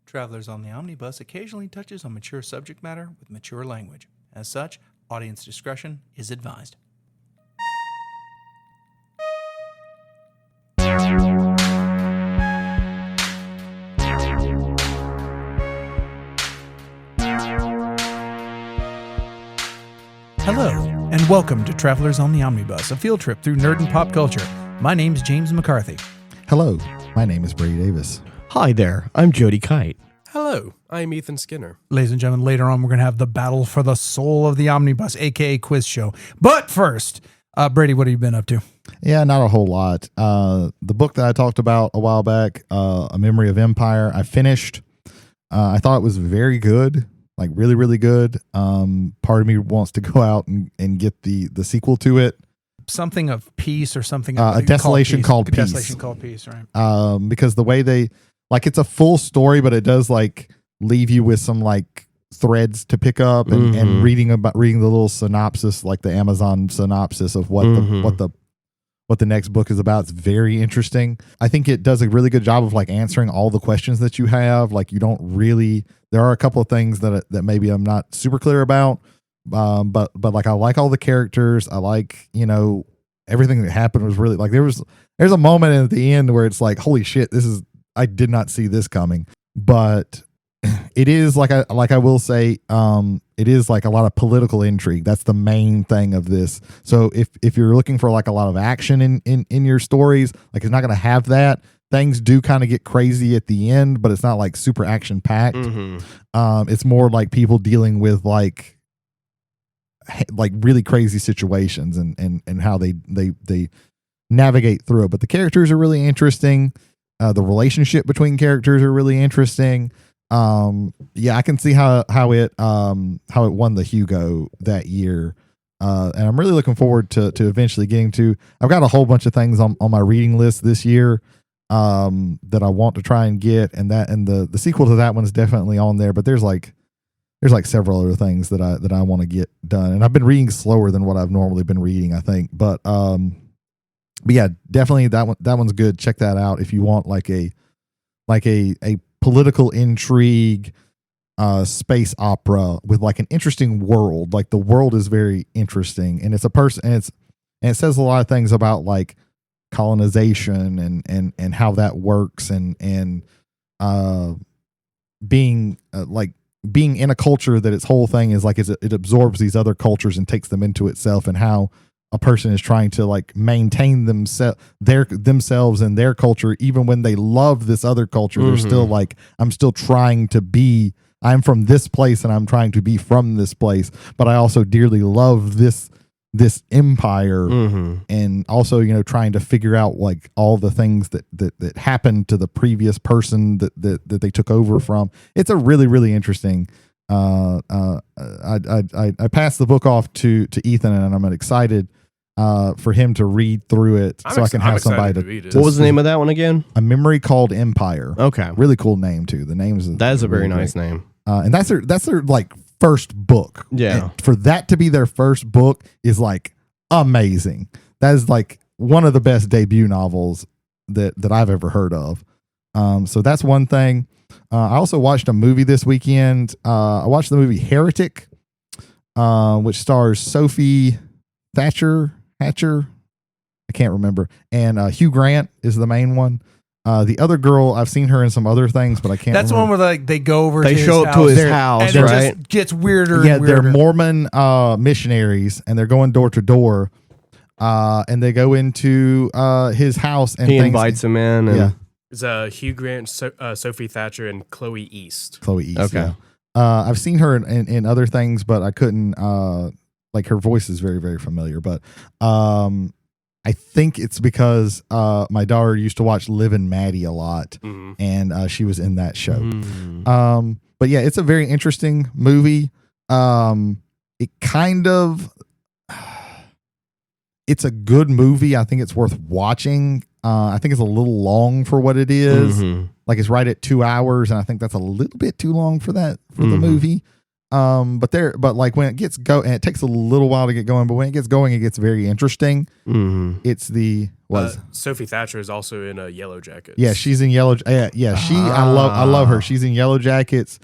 Travelers on the Omnibus occasionally touches on mature subject matter with mature language. As such, audience discretion is advised. Hello, and welcome to Travelers on the Omnibus, a field trip through nerd and pop culture. My name's James McCarthy. Hello, my name is Brady Davis. Hi there, I'm Jody Kite. Hello, I'm Ethan Skinner. Ladies and gentlemen, later on we're going to have the battle for the soul of the Omnibus, aka quiz show. But first, Brady, what have you been up to? Yeah, not a whole lot. The book that I talked about a while back, A Memory of Empire, I finished. I thought it was very good, like really, really good. Part of me wants to go out and get the sequel to it. Something of peace or something. A Desolation Called Peace. Desolation Called Peace, right? Because the way they, like, it's a full story, but it does like leave you with some like threads to pick up and reading the little synopsis, like the Amazon synopsis of what the next book is about. It's very interesting. I think it does a really good job of like answering all the questions that you have. Like, you don't really, there are a couple of things that maybe I'm not super clear about. But like, I like all the characters. I like, everything that happened was really like, there's a moment at the end where it's like, holy shit, I did not see this coming. But it is like I will say, it is like a lot of political intrigue. That's the main thing of this. So if you're looking for like a lot of action in your stories, like, it's not going to have that. Things do kind of get crazy at the end, but it's not like super action packed. It's more like people dealing with like really crazy situations and how they navigate through it. But the characters are really interesting. The relationship between characters are really interesting. I can see how it won the Hugo that year. And I'm really looking forward to eventually getting to, I've got a whole bunch of things on my reading list this year, that I want to try and get. And the sequel to that one's definitely on there, but there's like several other things that I want to get done. And I've been reading slower than what I've normally been reading, I think. But yeah, definitely that one's good. Check that out if you want like a political intrigue, space opera with like an interesting world. Like, the world is very interesting, and it's a person, and it says a lot of things about like colonization and how that works, and being being in a culture that its whole thing is like it absorbs these other cultures and takes them into itself, and how a person is trying to like maintain themselves and their culture, even when they love this other culture. They're still like, I'm from this place and I'm trying to be from this place, but I also dearly love this empire. And also, trying to figure out like all the things that happened to the previous person that they took over from. It's a really, really interesting. I passed the book off to Ethan, and I'm excited for him to read through it, so I can have somebody to read it. What was the name of that one again? A Memory Called Empire. Okay, really cool name too. The name's that is a very nice name. And that's their like first book. Yeah, and for that to be their first book is like amazing. That is like one of the best debut novels that I've ever heard of. So that's one thing. I also watched a movie this weekend. I watched the movie Heretic, which stars Sophie Hatcher, I can't remember, and Hugh Grant is the main one. The other girl, I've seen her in some other things, but I can't. That's remember. the one where they go over. They show up to his house, and right? It just gets weirder. Yeah, and weirder. they're Mormon missionaries, and they're going door to door, and they go into his house, and he invites them in. And It's Hugh Grant, Sophie Thatcher, and Chloe East. Okay. Yeah. I've seen her in other things, but I couldn't. Like, her voice is very, very familiar, but I think it's because my daughter used to watch Liv and Maddie a lot, and she was in that show. But yeah, it's a very interesting movie. It's a good movie. I think it's worth watching. I think it's a little long for what it is. Like, it's right at 2 hours, and I think that's a little bit too long for the movie. But like when it gets and it takes a little while to get going, but when it gets going, it gets very interesting. Mm-hmm. It's the Sophie Thatcher is also in a Yellow Jackets. Yeah, she's in Yellow. I love her. She's in Yellow Jackets.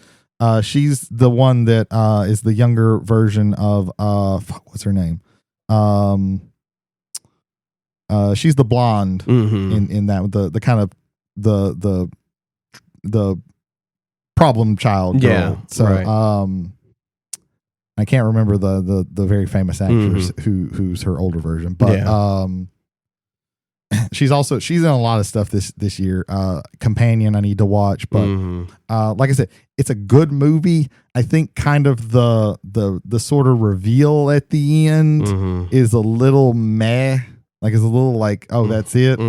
She's the one that is the younger version of what's her name? She's the blonde in that the kind of the problem child girl. Yeah. So right. I can't remember the very famous actress who's her older version, but she's in a lot of stuff this year. Companion I need to watch, but like I said, it's a good movie. I think kind of the sort of reveal at the end is a little meh. Like it's a little like, oh, that's it.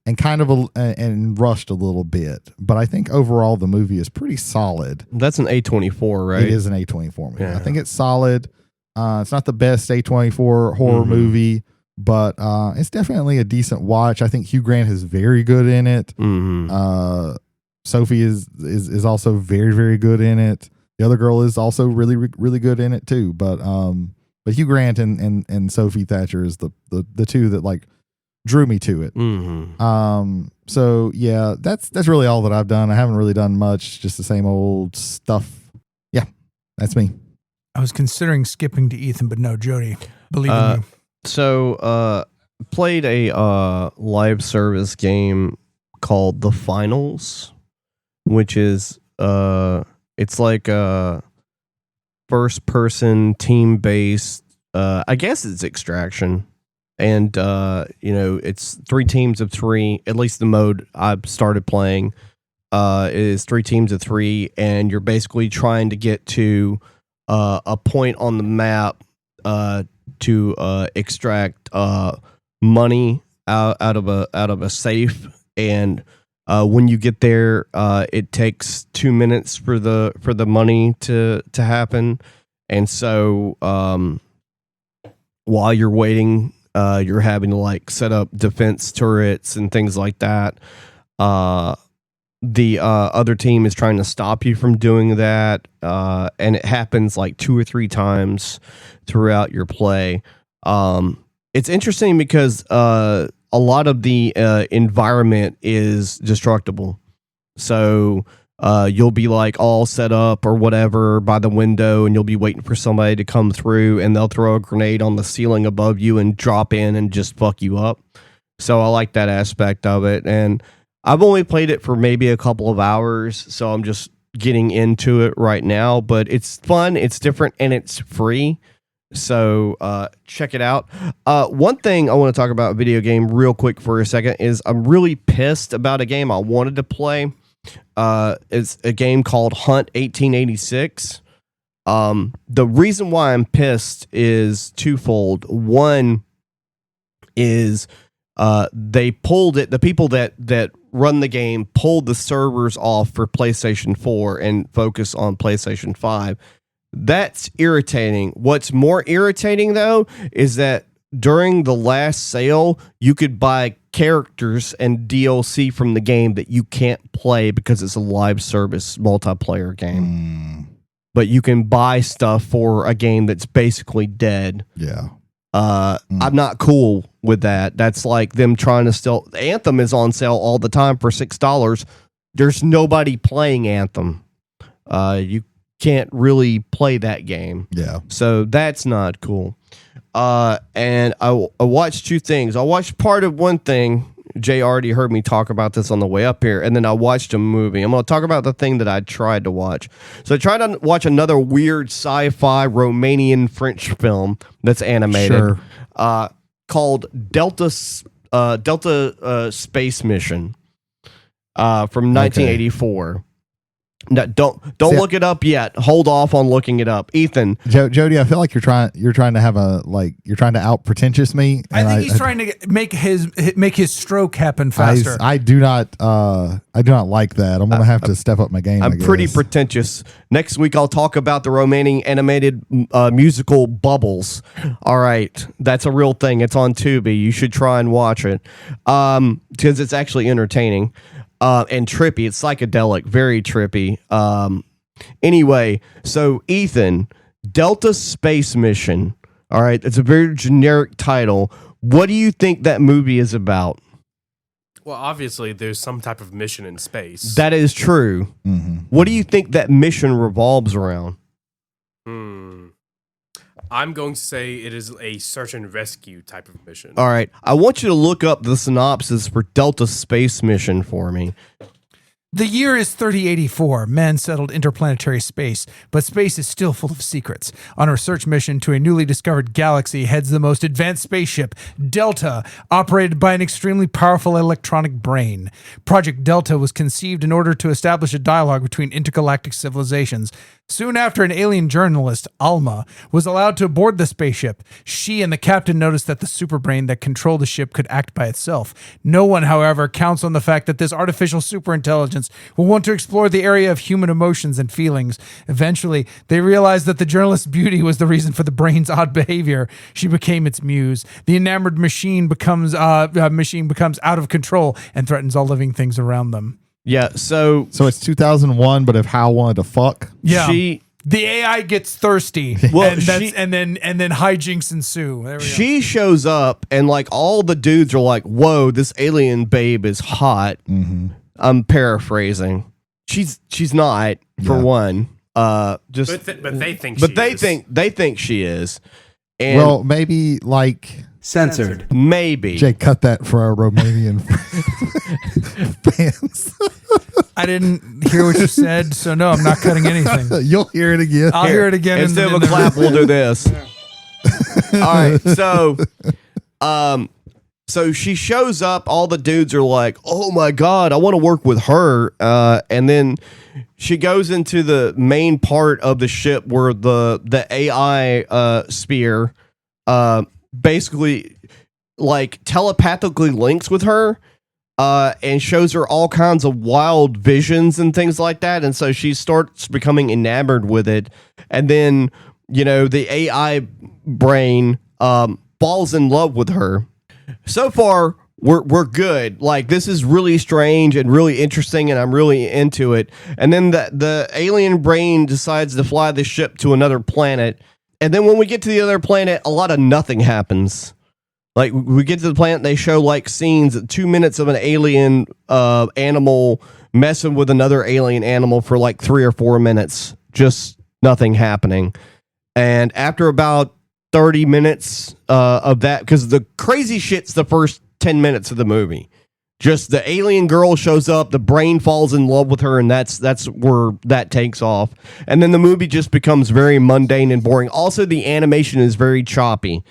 And kind of and rushed a little bit, but I think overall the movie is pretty solid. That's an A24, right? It is an A24 movie. Yeah. I think it's solid. It's not the best A24 horror movie, but it's definitely a decent watch. I think Hugh Grant is very good in it. Sophie is also very, very good in it. The other girl is also really, really good in it too. But Hugh Grant and Sophie Thatcher is the two that like drew me to it. So yeah, that's really all that I've done. I haven't really done much, just the same old stuff. Yeah, that's me. I was considering skipping to Ethan, but no, Jody, believe in me. So played a live service game called The Finals, which is it's like a first person team based I guess it's Extraction. And, it's 3 teams of 3, at least the mode I've started playing is 3 teams of 3. And you're basically trying to get to a point on the map to extract money out of a safe. And when you get there, it takes 2 minutes for the money to happen. And so while you're waiting, you're having to like set up defense turrets and things like that. The other team is trying to stop you from doing that, and it happens like 2 or 3 times throughout your play. It's interesting because a lot of the environment is destructible. So you'll be like all set up or whatever by the window, and you'll be waiting for somebody to come through, and they'll throw a grenade on the ceiling above you and drop in and just fuck you up. So I like that aspect of it. And I've only played it for maybe a couple of hours, so I'm just getting into it right now, but it's fun, it's different, and it's free. So check it out. One thing I want to talk about a video game real quick for a second is I'm really pissed about a game I wanted to play. It's a game called Hunt 1886. The reason why I'm pissed is twofold. One is they pulled it. The people that run the game pulled the servers off for PlayStation 4 and focus on PlayStation 5. That's irritating. What's more irritating, though, is that during the last sale, you could buy characters and DLC from the game that you can't play because it's a live service multiplayer game. But you can buy stuff for a game that's basically dead. Yeah. I'm not cool with that. That's like them trying to steal. Anthem is on sale all the time for $6. There's nobody playing Anthem. You can't really play that game. Yeah. So that's not cool. And I watched 2 things. I watched part of one thing. Jay already heard me talk about this on the way up here. And then I watched a movie. I'm going to talk about the thing that I tried to watch. So I tried to watch another weird sci-fi Romanian French film that's animated. Sure. Called Delta Space Mission from 1984. No, don't look it up yet. Hold off on looking it up, Ethan. Jody, I feel like you're trying to out pretentious me. I think he's trying to make his stroke happen faster. I do not like that. I'm gonna have to step up my game. I'm pretty pretentious. Next week I'll talk about the Romanian animated musical Bubbles. All right, that's a real thing. It's on Tubi. You should try and watch it because it's actually entertaining. And trippy. It's psychedelic, very trippy. Anyway, so Ethan, Delta Space Mission. All right, it's a very generic title. What do you think that movie is about? Well, obviously, there's some type of mission in space. That is true. What do you think that mission revolves around? I'm going to say it is a search and rescue type of mission. All right, I want you to look up the synopsis for Delta Space Mission for me. The year is 3084. Man settled interplanetary space, but space is still full of secrets. On a research mission to a newly discovered galaxy heads the most advanced spaceship, Delta, operated by an extremely powerful electronic brain. Project Delta was conceived in order to establish a dialogue between intergalactic civilizations. Soon after, an alien journalist, Alma, was allowed to board the spaceship. She and the captain noticed that the superbrain that controlled the ship could act by itself. No one, however, counts on the fact that this artificial superintelligence will want to explore the area of human emotions and feelings. Eventually, they realized that the journalist's beauty was the reason for the brain's odd behavior. She became its muse. The enamored machine becomes out of control and threatens all living things around them. Yeah, so it's 2001, but if Hal wanted to fuck, The AI gets thirsty, Well, and then hijinks ensue. There we go. she shows up, and like all the dudes are like, "Whoa, this alien babe is hot." I'm paraphrasing. She's not for one. But they think. They think she is. And well, maybe like Censored. maybe Jay, cut that for our Romanian fans. I didn't hear what you said, so no, I'm not cutting anything. You'll hear it again. I'll hear it again. Instead of a clap, we'll do this. All right, so she shows up. All the dudes are like, "Oh my god, I want to work with her." And then she goes into the main part of the ship where the AI sphere basically like telepathically links with her. And shows her all kinds of wild visions and things like that. And so she starts becoming enamored with it. And then, the AI brain falls in love with her. So far, we're good. Like, this is really strange and really interesting, and I'm really into it. And then the alien brain decides to fly the ship to another planet. And then when we get to the other planet, a lot of nothing happens. Like, we get to the planet, they show like scenes, 2 minutes of an alien animal messing with another alien animal for like 3 or 4 minutes. Just nothing happening. And after about 30 minutes of that, because the crazy shit's the first 10 minutes of the movie. Just the alien girl shows up, the brain falls in love with her, and that's where that takes off. And then the movie just becomes very mundane and boring. Also, the animation is very choppy.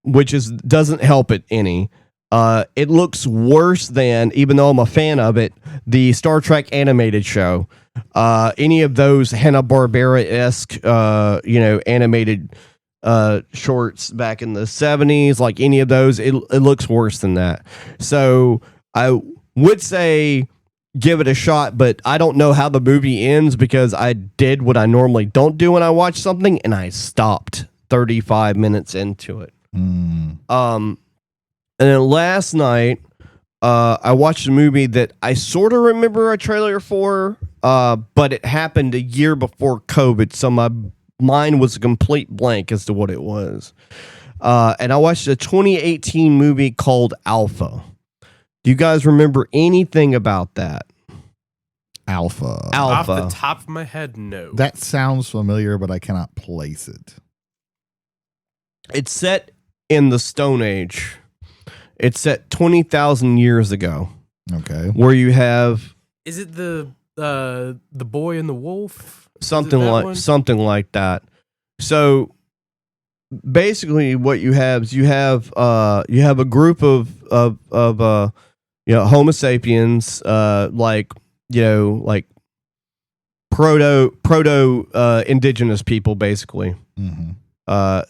Which doesn't help it any. It looks worse than, even though I'm a fan of it, the Star Trek animated show. Any of those Hanna-Barbera-esque, animated shorts back in the 70s, like any of those, it looks worse than that. So I would say give it a shot, but I don't know how the movie ends because I did what I normally don't do when I watch something, and I stopped 35 minutes into it. And then last night, I watched a movie that I sort of remember a trailer for, but it happened a year before COVID, so my mind was a complete blank as to what it was. And I watched a 2018 movie called Alpha. Do you guys remember anything about that? Alpha. Off the top of my head, no. That sounds familiar, but I cannot place it. It's set in the Stone Age. It's set 20,000 years ago. Okay. Where you have Is it the boy and the wolf? something like that. So basically, what you have is you have a group of Homo sapiens, like proto indigenous people, basically. Mm-hmm.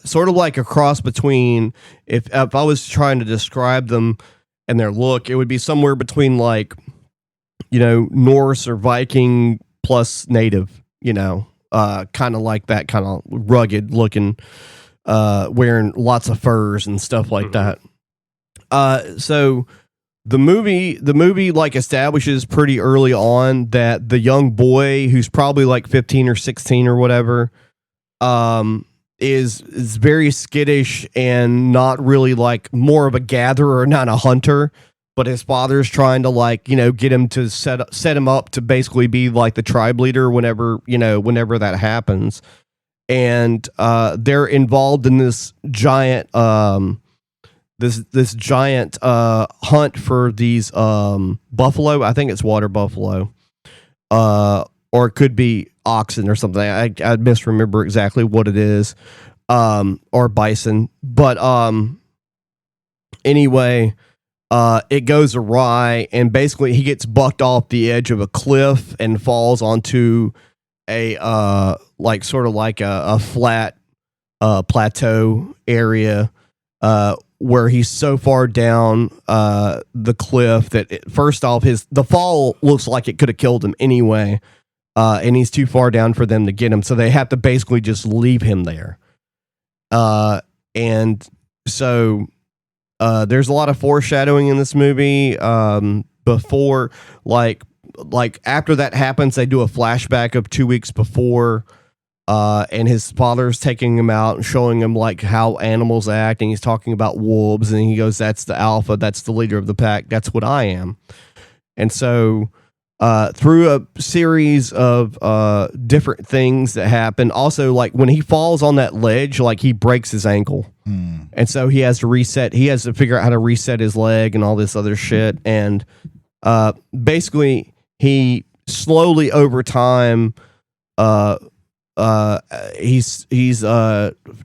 Sort of like a cross between, if I was trying to describe them and their look, it would be somewhere between like, Norse or Viking plus native, kind of like that, kind of rugged looking, wearing lots of furs and stuff like that. So the movie like establishes pretty early on that the young boy who's probably like 15 or 16 or whatever is very skittish and not really like more of a gatherer, not a hunter, but his father's trying to like, get him to set him up to basically be like the tribe leader whenever that happens. And they're involved in this giant this giant hunt for these buffalo. I think it's water buffalo, or it could be oxen or something. I misremember exactly what it is, or bison. But anyway, it goes awry, and basically he gets bucked off the edge of a cliff and falls onto a sort of like a flat plateau area, where he's so far down the cliff that first off, the fall looks like it could have killed him anyway, and he's too far down for them to get him, so they have to basically just leave him there. And so there's a lot of foreshadowing in this movie. Before, like after that happens, they do a flashback of 2 weeks before. And his father's taking him out and showing him like how animals act, and he's talking about wolves, and he goes, "That's the alpha, that's the leader of the pack, that's what I am." And so through a series of different things that happen, also like when he falls on that ledge, like he breaks his ankle, and so he has to figure out how to reset his leg and all this other shit. And basically he slowly over time he's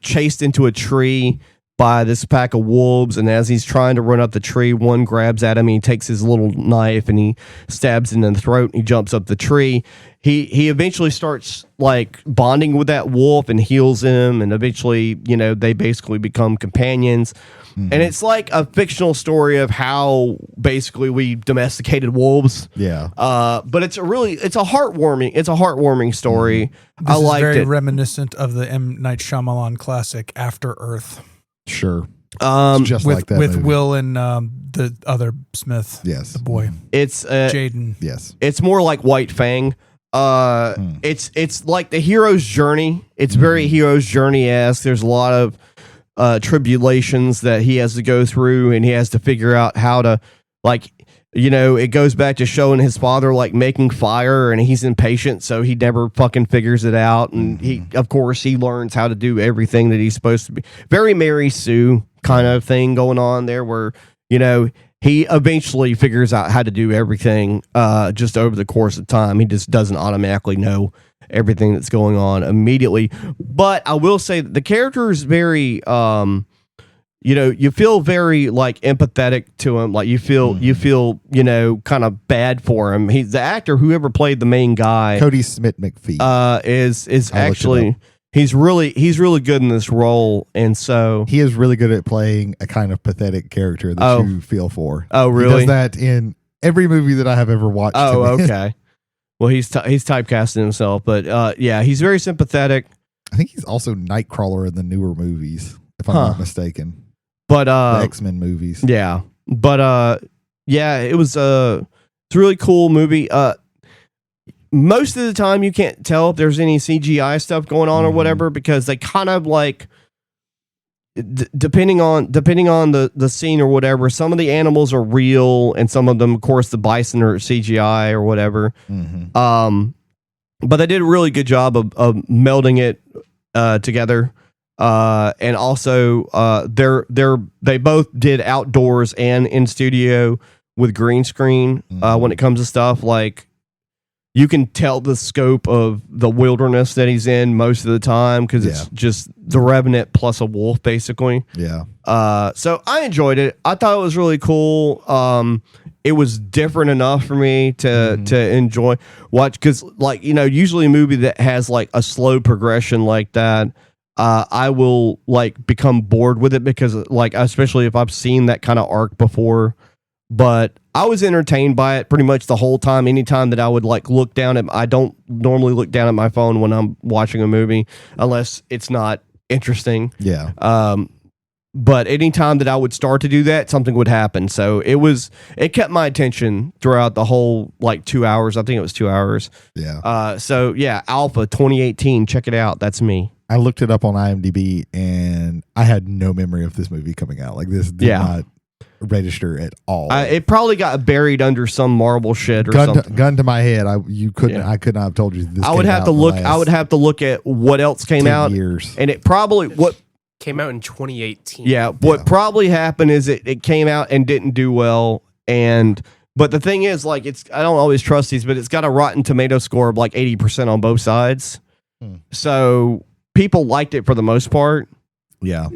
chased into a tree by this pack of wolves, and as he's trying to run up the tree, one grabs at him, and he takes his little knife and he stabs him in the throat, and he jumps up the tree. He eventually starts like bonding with that wolf and heals him, and eventually they basically become companions. And it's like a fictional story of how basically we domesticated wolves. Yeah. But it's a heartwarming story. This I liked is very it. reminiscent of the M. Night Shyamalan classic After Earth. Sure. It's just like that with movie. Will and the other Smith. Yes. The boy. It's Jaden. Yes. It's more like White Fang. It's like the hero's journey. It's very hero's journey-esque. There's a lot of tribulations that he has to go through, and he has to figure out how to, like, it goes back to showing his father like making fire, and he's impatient, so he never fucking figures it out. And he learns how to do everything that he's supposed to be. Very Mary Sue kind of thing going on there, where he eventually figures out how to do everything just over the course of time. He just doesn't automatically know everything that's going on immediately. But I will say that the character is very you feel very like empathetic to him. Like you feel kind of bad for him. He's the actor, whoever played the main guy, Cody Smith McPhee, is actually he's really good in this role. And so he is really good at playing a kind of pathetic character that you feel for. Oh, really? He does that in every movie that I have ever watched. Oh, okay. Well, he's typecasting himself, but yeah, he's very sympathetic. I think he's also Nightcrawler in the newer movies, if I'm not mistaken. But the X-Men movies. Yeah. But yeah, it's a really cool movie. Most of the time you can't tell if there's any CGI stuff going on or whatever, because they kind of like depending on the scene or whatever, some of the animals are real, and some of them, of course, the bison are CGI or whatever. But they did a really good job of melding it together. And also they both did outdoors and in studio with green screen. When it comes to stuff, like you can tell the scope of the wilderness that he's in most of the time, because it's just the Revenant plus a wolf, basically. Yeah. So I enjoyed it. I thought it was really cool. It was different enough for me to watch, because like, usually a movie that has like a slow progression like that, I will like become bored with it, because like, especially if I've seen that kind of arc before. But I was entertained by it pretty much the whole time. Anytime that I would like look down at, I don't normally look down at my phone when I'm watching a movie unless it's not interesting. Yeah. But anytime that I would start to do that, something would happen. So it kept my attention throughout the whole 2 hours. I think it was 2 hours. Yeah. So yeah, Alpha 2018. Check it out. That's me. I looked it up on IMDb and I had no memory of this movie coming out. This did not register at all. It probably got buried under some marble shed or something. Gun to my head. I could not have told you this. I would have to look. I would have to look at what else came out. Years. And it probably came out in 2018. Yeah, what probably happened is it came out and didn't do well. But the thing is, I don't always trust these, but it's got a Rotten Tomato score of 80% on both sides. So people liked it for the most part. Yeah.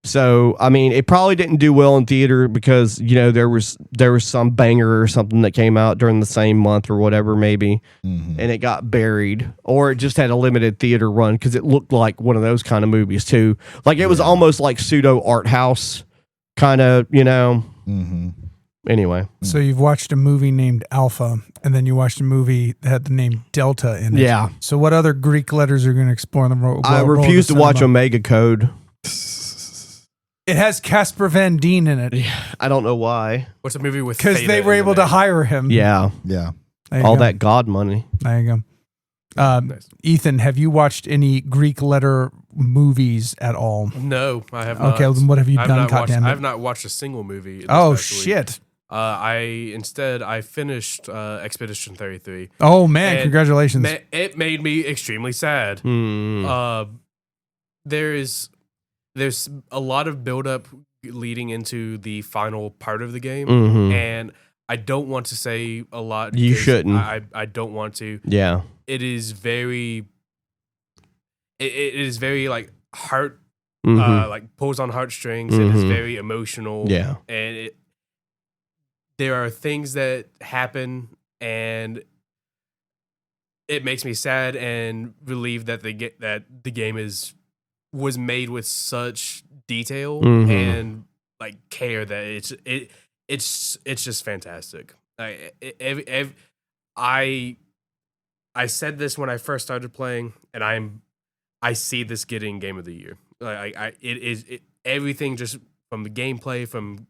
So I mean, it probably didn't do well in theater because there was some banger or something that came out during the same month or whatever maybe, and it got buried, or it just had a limited theater run because it looked like one of those kind of movies too. It was almost like pseudo art house kind of, Anyway, So you've watched a movie named Alpha, and then you watched a movie that had the name Delta in it. Yeah. So what other Greek letters are you going to explore in the role? I refuse to watch Omega Code. It has Casper Van Dien in it. I don't know why. What's a movie with Because Theta they were in able the to name? hire him. Yeah. Yeah. There you All go. that God money. There you go. Nice. Ethan, have you watched any Greek letter movies at all? No, I have not. Okay, then what have you I've done, not watched, goddammit? I've not watched a single movie. This Oh, past week. shit. I finished Expedition 33. Oh, man, And congratulations. It made me extremely sad. There's a lot of buildup leading into the final part of the game, and I don't want to say a lot. You because shouldn't. I don't want to. Yeah. It is very. It is very heart, pulls on heartstrings. It is very emotional. Yeah. And there are things that happen, and it makes me sad and relieved that the game was made with such detail and care that it's just fantastic. I said this when I first started playing, and I see this getting Game of the Year. Everything just from the gameplay, from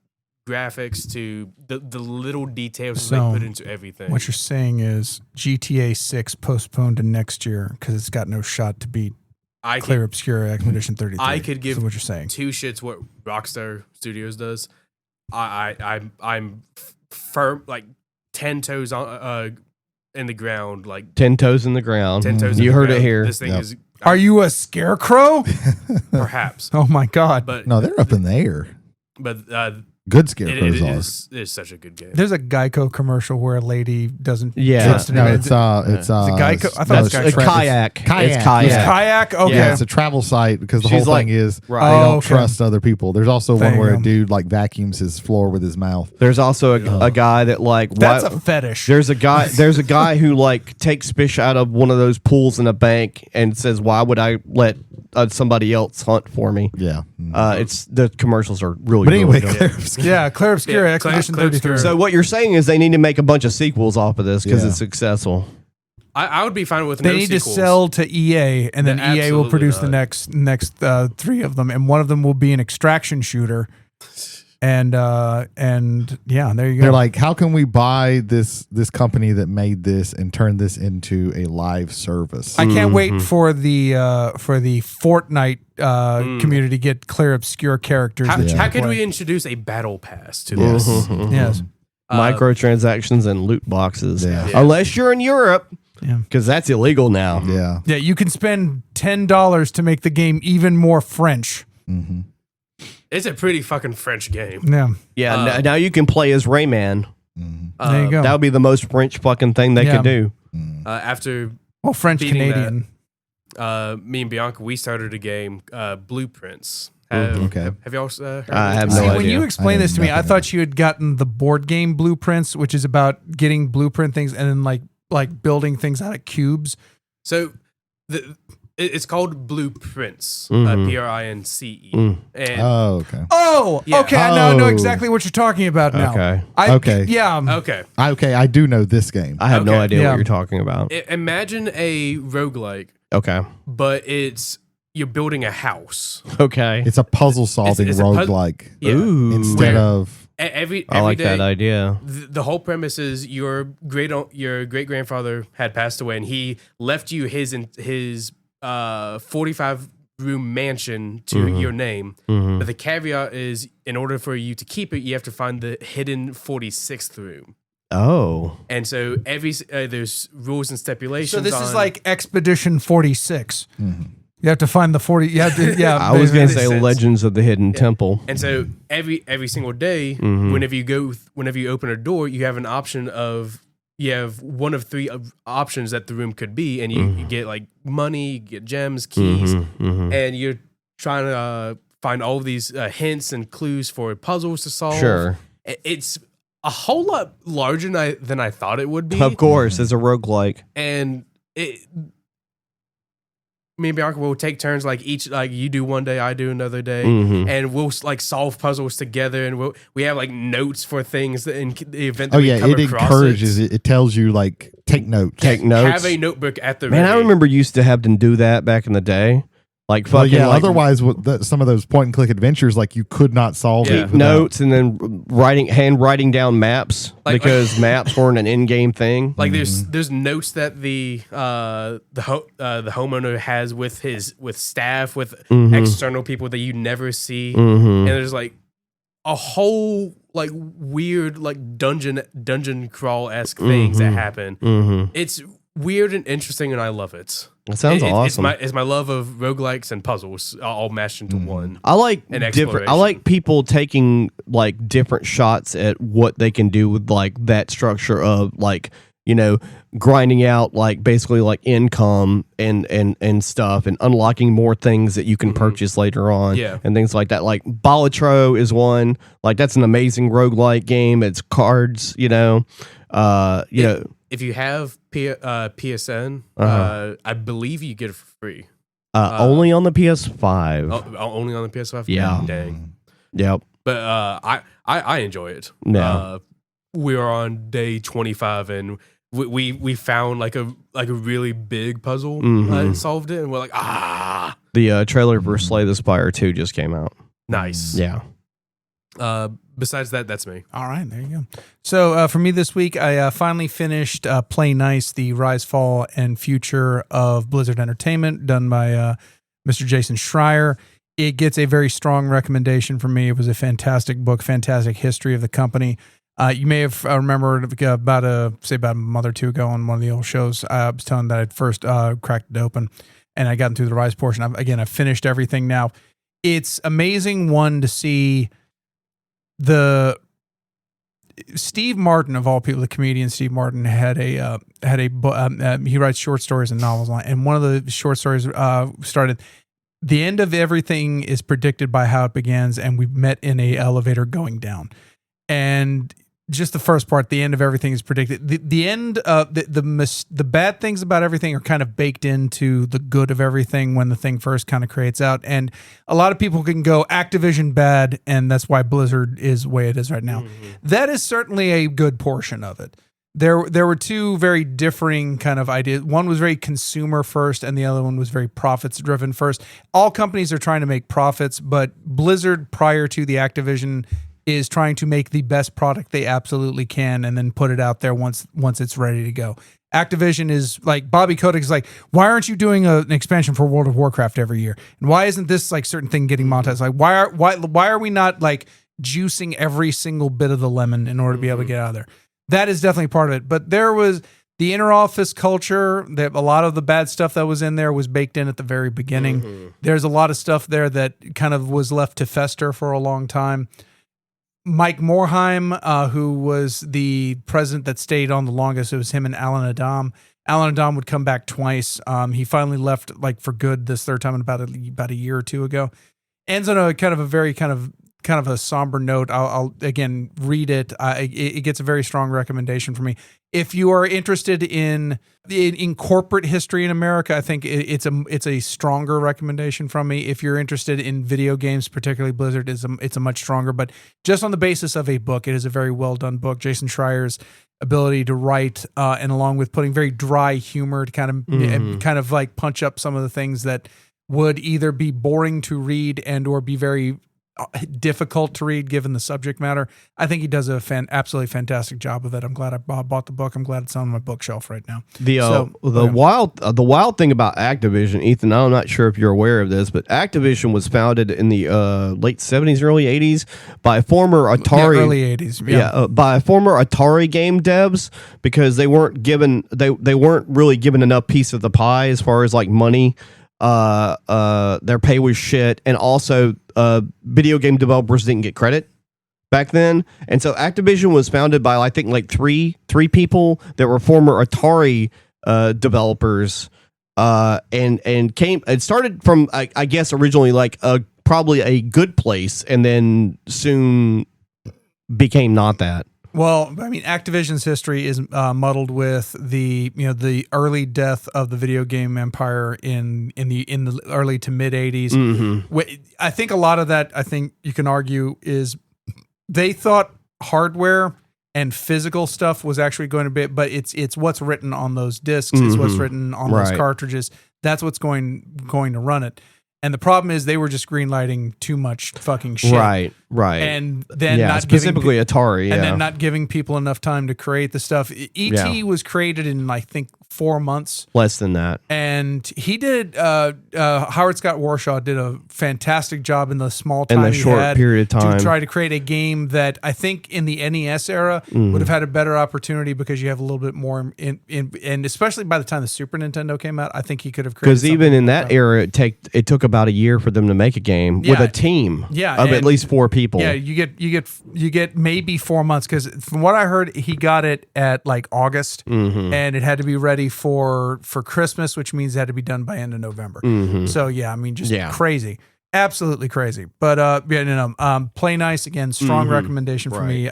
graphics to the little details they put into everything. What you're saying is GTA 6 postponed to next year because it's got no shot to beat Clear Obscura Expedition 33. I could give what you're saying. two shits what Rockstar Studios does. I'm firm, 10 toes on in the ground, 10 toes in the ground. 10 toes. You in the heard ground. it here. This thing is Are you a scarecrow? perhaps, Oh, my God. but No, they're up in the air. Good it scarecrows is such a good game. There's a Geico commercial where a lady doesn't Yeah. trust No, anyone. it's Geico? I thought it was That's a Geico. kayak. Kayak. It's kayak. It's kayak? Okay. Yeah, it's a travel site because the She's whole like- thing is Right. they Oh, don't okay. trust other people. There's also There one you where go. a dude vacuums his floor with his mouth. There's also a guy that That's a fetish. There's a guy who takes fish out of one of those pools in a bank and says, "Why would I let somebody else hunt for me?" Yeah. It's the commercials are really. But anyway, really good. Yeah, Claire Obscura Yeah, Expedition Claire 33. Obscura. So what you're saying is they need to make a bunch of sequels off of this because Yeah. it's successful. I would be fine with They no need sequels. to sell to EA, and then Yeah, EA will absolutely produce the not. next three of them, and one of them will be an extraction shooter. And yeah, there you go. they're like, how can we buy this company that made this and turn this into a live service? I can't wait for the Fortnite community to get Claire Obscure characters. How, that you how can could play. we introduce a battle pass to Yes. this? Yes. Microtransactions and loot boxes, Yeah. Yeah. unless you're in Europe, Yeah. because that's illegal now. Yeah. Yeah, you can spend $10 to make the game even more French. Mm-hmm. It's a pretty fucking French game. Yeah, Yeah, now you can play as Rayman. Mm-hmm. there you go. That would be the most French fucking thing they Yeah. could do. After Well, French beating Canadian. me and Bianca, we started a game, Blueprints. Okay. Have y'all heard I of it? have See, no when idea. you explained I this to me, know I nothing thought you had gotten the board game Blueprints, which is about getting blueprint things and then like building things out of cubes. So it's called Blueprints, Mhm. Prince. Mm. And Oh, okay. Oh, Yeah. okay. I know Oh. exactly what you're talking about now. Okay. Okay. Yeah. okay, Okay, I do know this game. I have no Okay. idea Yeah. what you're talking about. Imagine a roguelike, Okay. but it's you're building a house. Okay. It's a puzzle solving It's a roguelike Yeah. Ooh. instead of Every I like day, that idea. The whole premise is your great grandfather had passed away, and he left you his 45 room mansion to your name. But the caveat is, in order for you to keep it, you have to find the hidden 46th room. Oh. And so there's rules and stipulations. So this is like Expedition 46. You have to find the 40. You have to, yeah. I was going to say sense. Legends of the Hidden Temple. And so every single day, whenever you open a door, you have an option of you have one of three options that the room could be, and you get like money, you get gems, keys, and you're trying to find all of these hints and clues for puzzles to solve. Sure. It's a whole lot larger than I thought it would be. Of course, it's a roguelike. And me and Bianca will take turns, like you do one day, I do another day, and we'll like solve puzzles together, and we have like notes for things that in the event that we come it across encourages it. It tells you like take notes. Take notes. Have a notebook at the Man, ready. I remember used to have to do that back in the day. Like Well, fucking yeah. like, Otherwise, some of those point and click adventures, like you could not solve Yeah. it. without- notes and then handwriting down maps because maps weren't an in-game thing. Like there's notes that the homeowner has with staff, with external people that you never see, and there's like a whole like weird like dungeon crawl-esque things that happen. It's weird and interesting, and I love it. That sounds awesome. It's my love of roguelikes and puzzles all mashed into one. I like And different. I exploration. like people taking like different shots at what they can do with like that structure of like, you know, grinding out like basically like income and stuff, and unlocking more things that you can purchase later on. Yeah. And things like that. Like Balatro is one. Like that's an amazing roguelike game. It's cards, you know. If you have PSN, I believe you get it for free. Only on the PS5. Only on the PS5. Yeah. Dang. Yep. But I enjoy it. Yeah. We are on day 25, and we found like a really big puzzle and solved it, and we're like, The trailer for Slay the Spire 2 just came out. nice. Yeah. Besides that, that's me. All right, there you go. So for me this week, I finally finished Play Nice, the Rise, Fall, and Future of Blizzard Entertainment, done by Mr. Jason Schreier. It gets a very strong recommendation from me. It was a fantastic book, fantastic history of the company. You may have remembered about a month or two ago on one of the old shows, I was telling that I'd first cracked it open, and I gotten through the Rise portion. I've finished everything now. It's amazing, one, to see the Steve Martin, of all people, the comedian Steve Martin, had a he writes short stories and novels, and one of the short stories started, "The end of everything is predicted by how it begins, and we met in a elevator going down." And just the first part, the end of everything is predicted. The end of the bad things about everything are kind of baked into the good of everything when the thing first kind of creates out. And a lot of people can go Activision bad, and that's why Blizzard is the way it is right now. That is certainly a good portion of it. There were two very differing kind of ideas. One was very consumer first, and the other one was very profits driven first. All companies are trying to make profits, but Blizzard, prior to the Activision, is trying to make the best product they absolutely can and then put it out there once it's ready to go. Activision is like, Bobby Kotick is like, why aren't you doing an expansion for World of Warcraft every year? And why isn't this like certain thing getting monetized? Like, why are we not like juicing every single bit of the lemon in order to be able to get out of there? That is definitely part of it. But there was the inter-office culture, that a lot of the bad stuff that was in there was baked in at the very beginning. There's a lot of stuff there that kind of was left to fester for a long time. Mike Morheim, who was the president that stayed on the longest, it was him and Alan Adam. Alan Adam would come back twice. He finally left like for good this third time about a year or two ago. Ends on a kind of a very kind of a somber note. I'll again read it. It gets a very strong recommendation for me. If you are interested in corporate history in America, I think it's a stronger recommendation from me. If you're interested in video games, particularly Blizzard, it's a much stronger. But just on the basis of a book, it is a very well done book. Jason Schreier's ability to write, and along with putting very dry humor to kind of like punch up some of the things that would either be boring to read and or be very difficult to read given the subject matter. I think he does a absolutely fantastic job of it. I'm glad I bought the book. I'm glad it's on my bookshelf right now. The wild thing about Activision, Ethan, I'm not sure if you're aware of this, but Activision was founded in the late 70s, early 80s by former Atari early 80s. By former Atari game devs, because they weren't given they weren't really given enough piece of the pie as far as like money. Their pay was shit, and also video game developers didn't get credit back then. And so Activision was founded by I think like three people that were former Atari developers, and it started from I guess originally like probably a good place, and then soon became not that. Well, I mean, Activision's history is muddled with the early death of the video game empire in the early to mid 80s. Mm-hmm. I think a lot of that, I think you can argue, is they thought hardware and physical stuff was actually going to be, but it's what's written on those discs, it's what's written on those cartridges. That's what's going to run it. And the problem is they were just greenlighting too much fucking shit. Right. And then not specifically Atari. And then not giving people enough time to create the stuff. E.T. was created in, I think, 4 months. Less than that. And he did, Howard Scott Warshaw did a fantastic job in the small time in the short period of time to try to create a game that I think in the NES era would have had a better opportunity because you have a little bit more and especially by the time the Super Nintendo came out, I think he could have created. Because even in that era, it took about a year for them to make a game with a team of at least 4 people. Yeah, you get maybe 4 months, because from what I heard, he got it at like August, and it had to be ready for Christmas, which means it had to be done by end of November. So yeah, I mean, just crazy, absolutely crazy. But Play Nice, again, strong recommendation for me.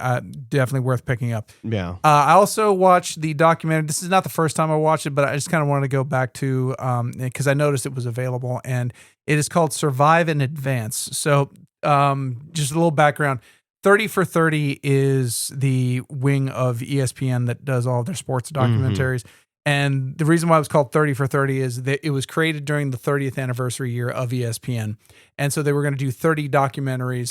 Definitely worth picking up. Yeah. I also watched the documentary. This is not the first time I watched it, but I just kind of wanted to go back to because I noticed it was available, and it is called Survive in Advance. So just a little background. 30 for 30 is the wing of ESPN that does all of their sports documentaries. And the reason why it was called 30 for 30 is that it was created during the 30th anniversary year of ESPN. And so they were going to do 30 documentaries,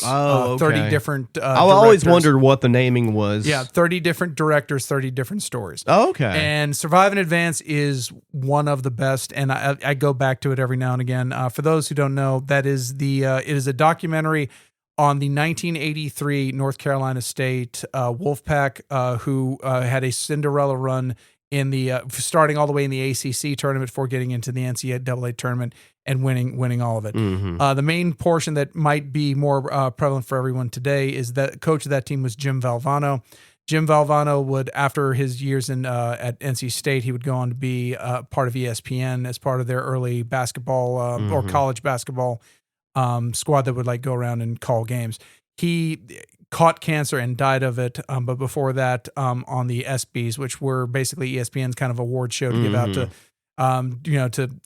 30 different I always wondered what the naming was. Yeah, 30 different directors, 30 different stories. Oh, okay. And Survive in Advance is one of the best, and I go back to it every now and again. For those who don't know, that is it is a documentary on the 1983 North Carolina State Wolfpack, who had a Cinderella run in the starting all the way in the ACC tournament before getting into the NCAA tournament and winning all of it. The main portion that might be more prevalent for everyone today is that coach of that team was Jim Valvano. Jim Valvano would, after his years at NC State, he would go on to be part of ESPN as part of their early basketball or college basketball squad that would like go around and call games. He caught cancer and died of it, but before that, on the ESPYs, which were basically ESPN's kind of award show to give out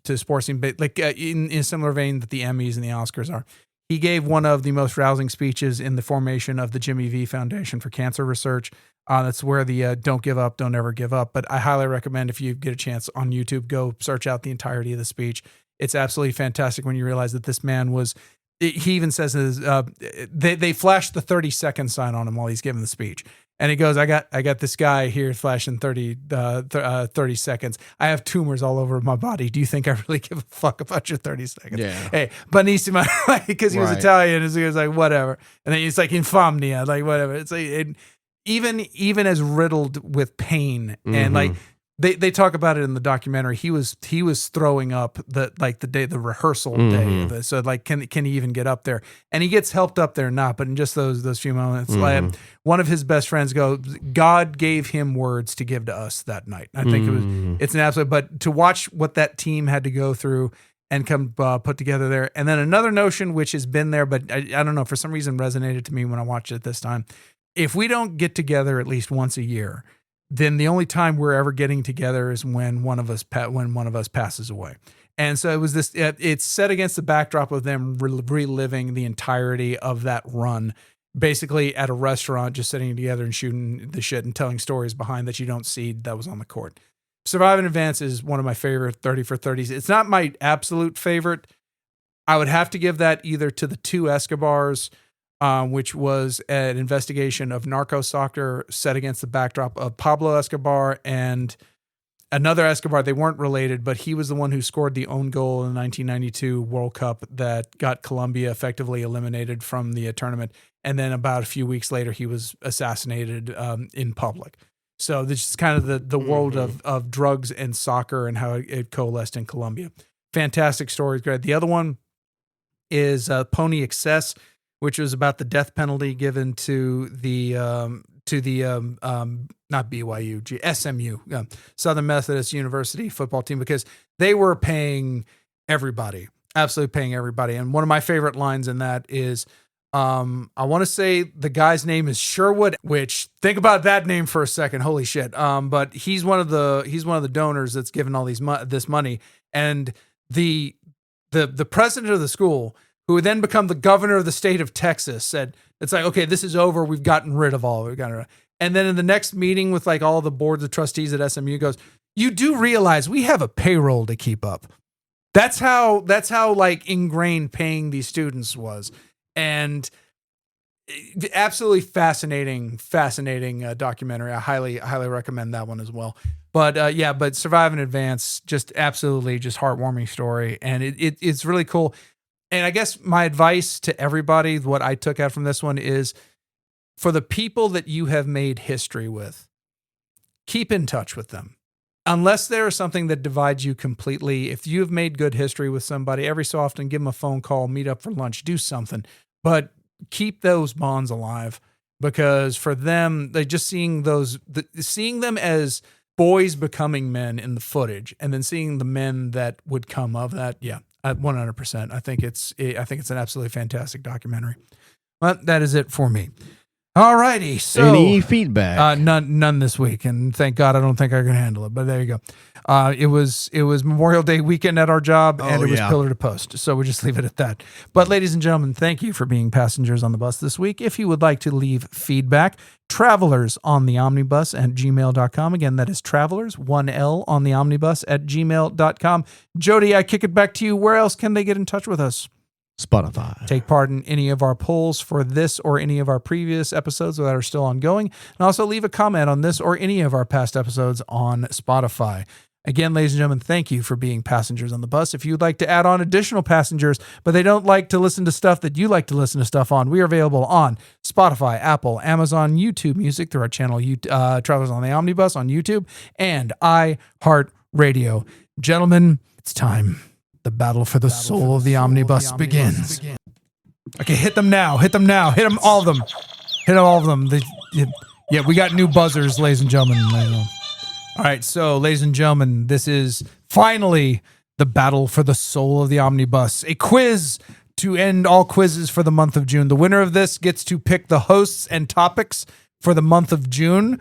to sports team, like in a similar vein that the Emmys and the Oscars are. He gave one of the most rousing speeches in the formation of the Jimmy V Foundation for Cancer Research. That's where the Don't Give Up, Don't Ever Give Up. But I highly recommend, if you get a chance on YouTube, go search out the entirety of the speech. It's absolutely fantastic when you realize that this man was, he even says they flashed the 30-second sign on him while he's giving the speech. And he goes, I got this guy here flashing 30 seconds. I have tumors all over my body. Do you think I really give a fuck about your 30 seconds? Yeah. Hey, Benissimo, because he was Italian, and he was like, whatever. And then he's like, insomnia, like whatever. It's like, even as riddled with pain and like, They talk about it in the documentary. He was throwing up the day, the rehearsal day. So like, can he even get up there? And he gets helped up there, not, but in just those few moments, like one of his best friends goes, God gave him words to give to us that night. I think it's an absolute, but to watch what that team had to go through and come put together there. And then another notion, which has been there, but I don't know, for some reason resonated to me when I watched it this time. If we don't get together at least once a year, then the only time we're ever getting together is when one of us passes away. And so it was this. It's set against the backdrop of them reliving the entirety of that run, basically at a restaurant, just sitting together and shooting the shit and telling stories behind that you don't see that was on the court. Survive in Advance is one of my favorite 30 for 30s. It's not my absolute favorite, I would have to give that either to the two Escobars, which was an investigation of narco soccer set against the backdrop of Pablo Escobar and another Escobar. They weren't related, but he was the one who scored the own goal in the 1992 World Cup that got Colombia effectively eliminated from the tournament. And then about a few weeks later, he was assassinated in public. So this is kind of the world of drugs and soccer and how it coalesced in Colombia. Fantastic stories. Great. The other one is Pony Excess, which was about the death penalty given to the not BYU, SMU, Southern Methodist University football team, because they were paying everybody, absolutely paying everybody. And one of my favorite lines in that is, I want to say the guy's name is Sherwood, which think about that name for a second. Holy shit. But he's one of the donors that's given all this money. And the president of the school, who would then become the governor of the state of Texas, said, it's like, okay, this is over. We've gotten rid of all of it. And then in the next meeting with like all the boards of trustees at SMU goes, you do realize we have a payroll to keep up. That's how like ingrained paying these students was. And absolutely fascinating documentary. I highly recommend that one as well. But but Survive and Advance, just absolutely just heartwarming story. And it's really cool. And I guess my advice to everybody, what I took out from this one is, for the people that you have made history with, keep in touch with them. Unless there is something that divides you completely, if you've made good history with somebody, every so often give them a phone call, meet up for lunch, do something. But keep those bonds alive, because for them, they just seeing them as boys becoming men in the footage, and then seeing the men that would come of that. Yeah, 100%. I think it's an absolutely fantastic documentary. Well, that is it for me. All righty. So any feedback? None this week, and thank God I don't think I can handle it. But there you go. It was Memorial Day weekend at our job, and it was pillar to post. So we'll just leave it at that. But ladies and gentlemen, thank you for being passengers on the bus this week. If you would like to leave feedback, travelersontheomnibus at gmail.com. Again, that is travelers, 1L on the omnibus at gmail.com. Jody, I kick it back to you. Where else can they get in touch with us? Spotify. Take part in any of our polls for this or any of our previous episodes that are still ongoing. And also leave a comment on this or any of our past episodes on Spotify. Again, ladies and gentlemen, thank you for being passengers on the bus. If you'd like to add on additional passengers, but they don't like to listen to stuff that you like to listen to stuff on, we are available on Spotify, Apple, Amazon, YouTube Music through our channel, Travelers on the Omnibus on YouTube, and iHeartRadio. Gentlemen, it's time. The battle for the soul of the omnibus begins. Okay, hit them now. Hit them, all of them. Hit all of them. We got new buzzers, ladies and gentlemen. All right, so, ladies and gentlemen, this is finally the battle for the soul of the omnibus. A quiz to end all quizzes for the month of June. The winner of this gets to pick the hosts and topics for the month of June.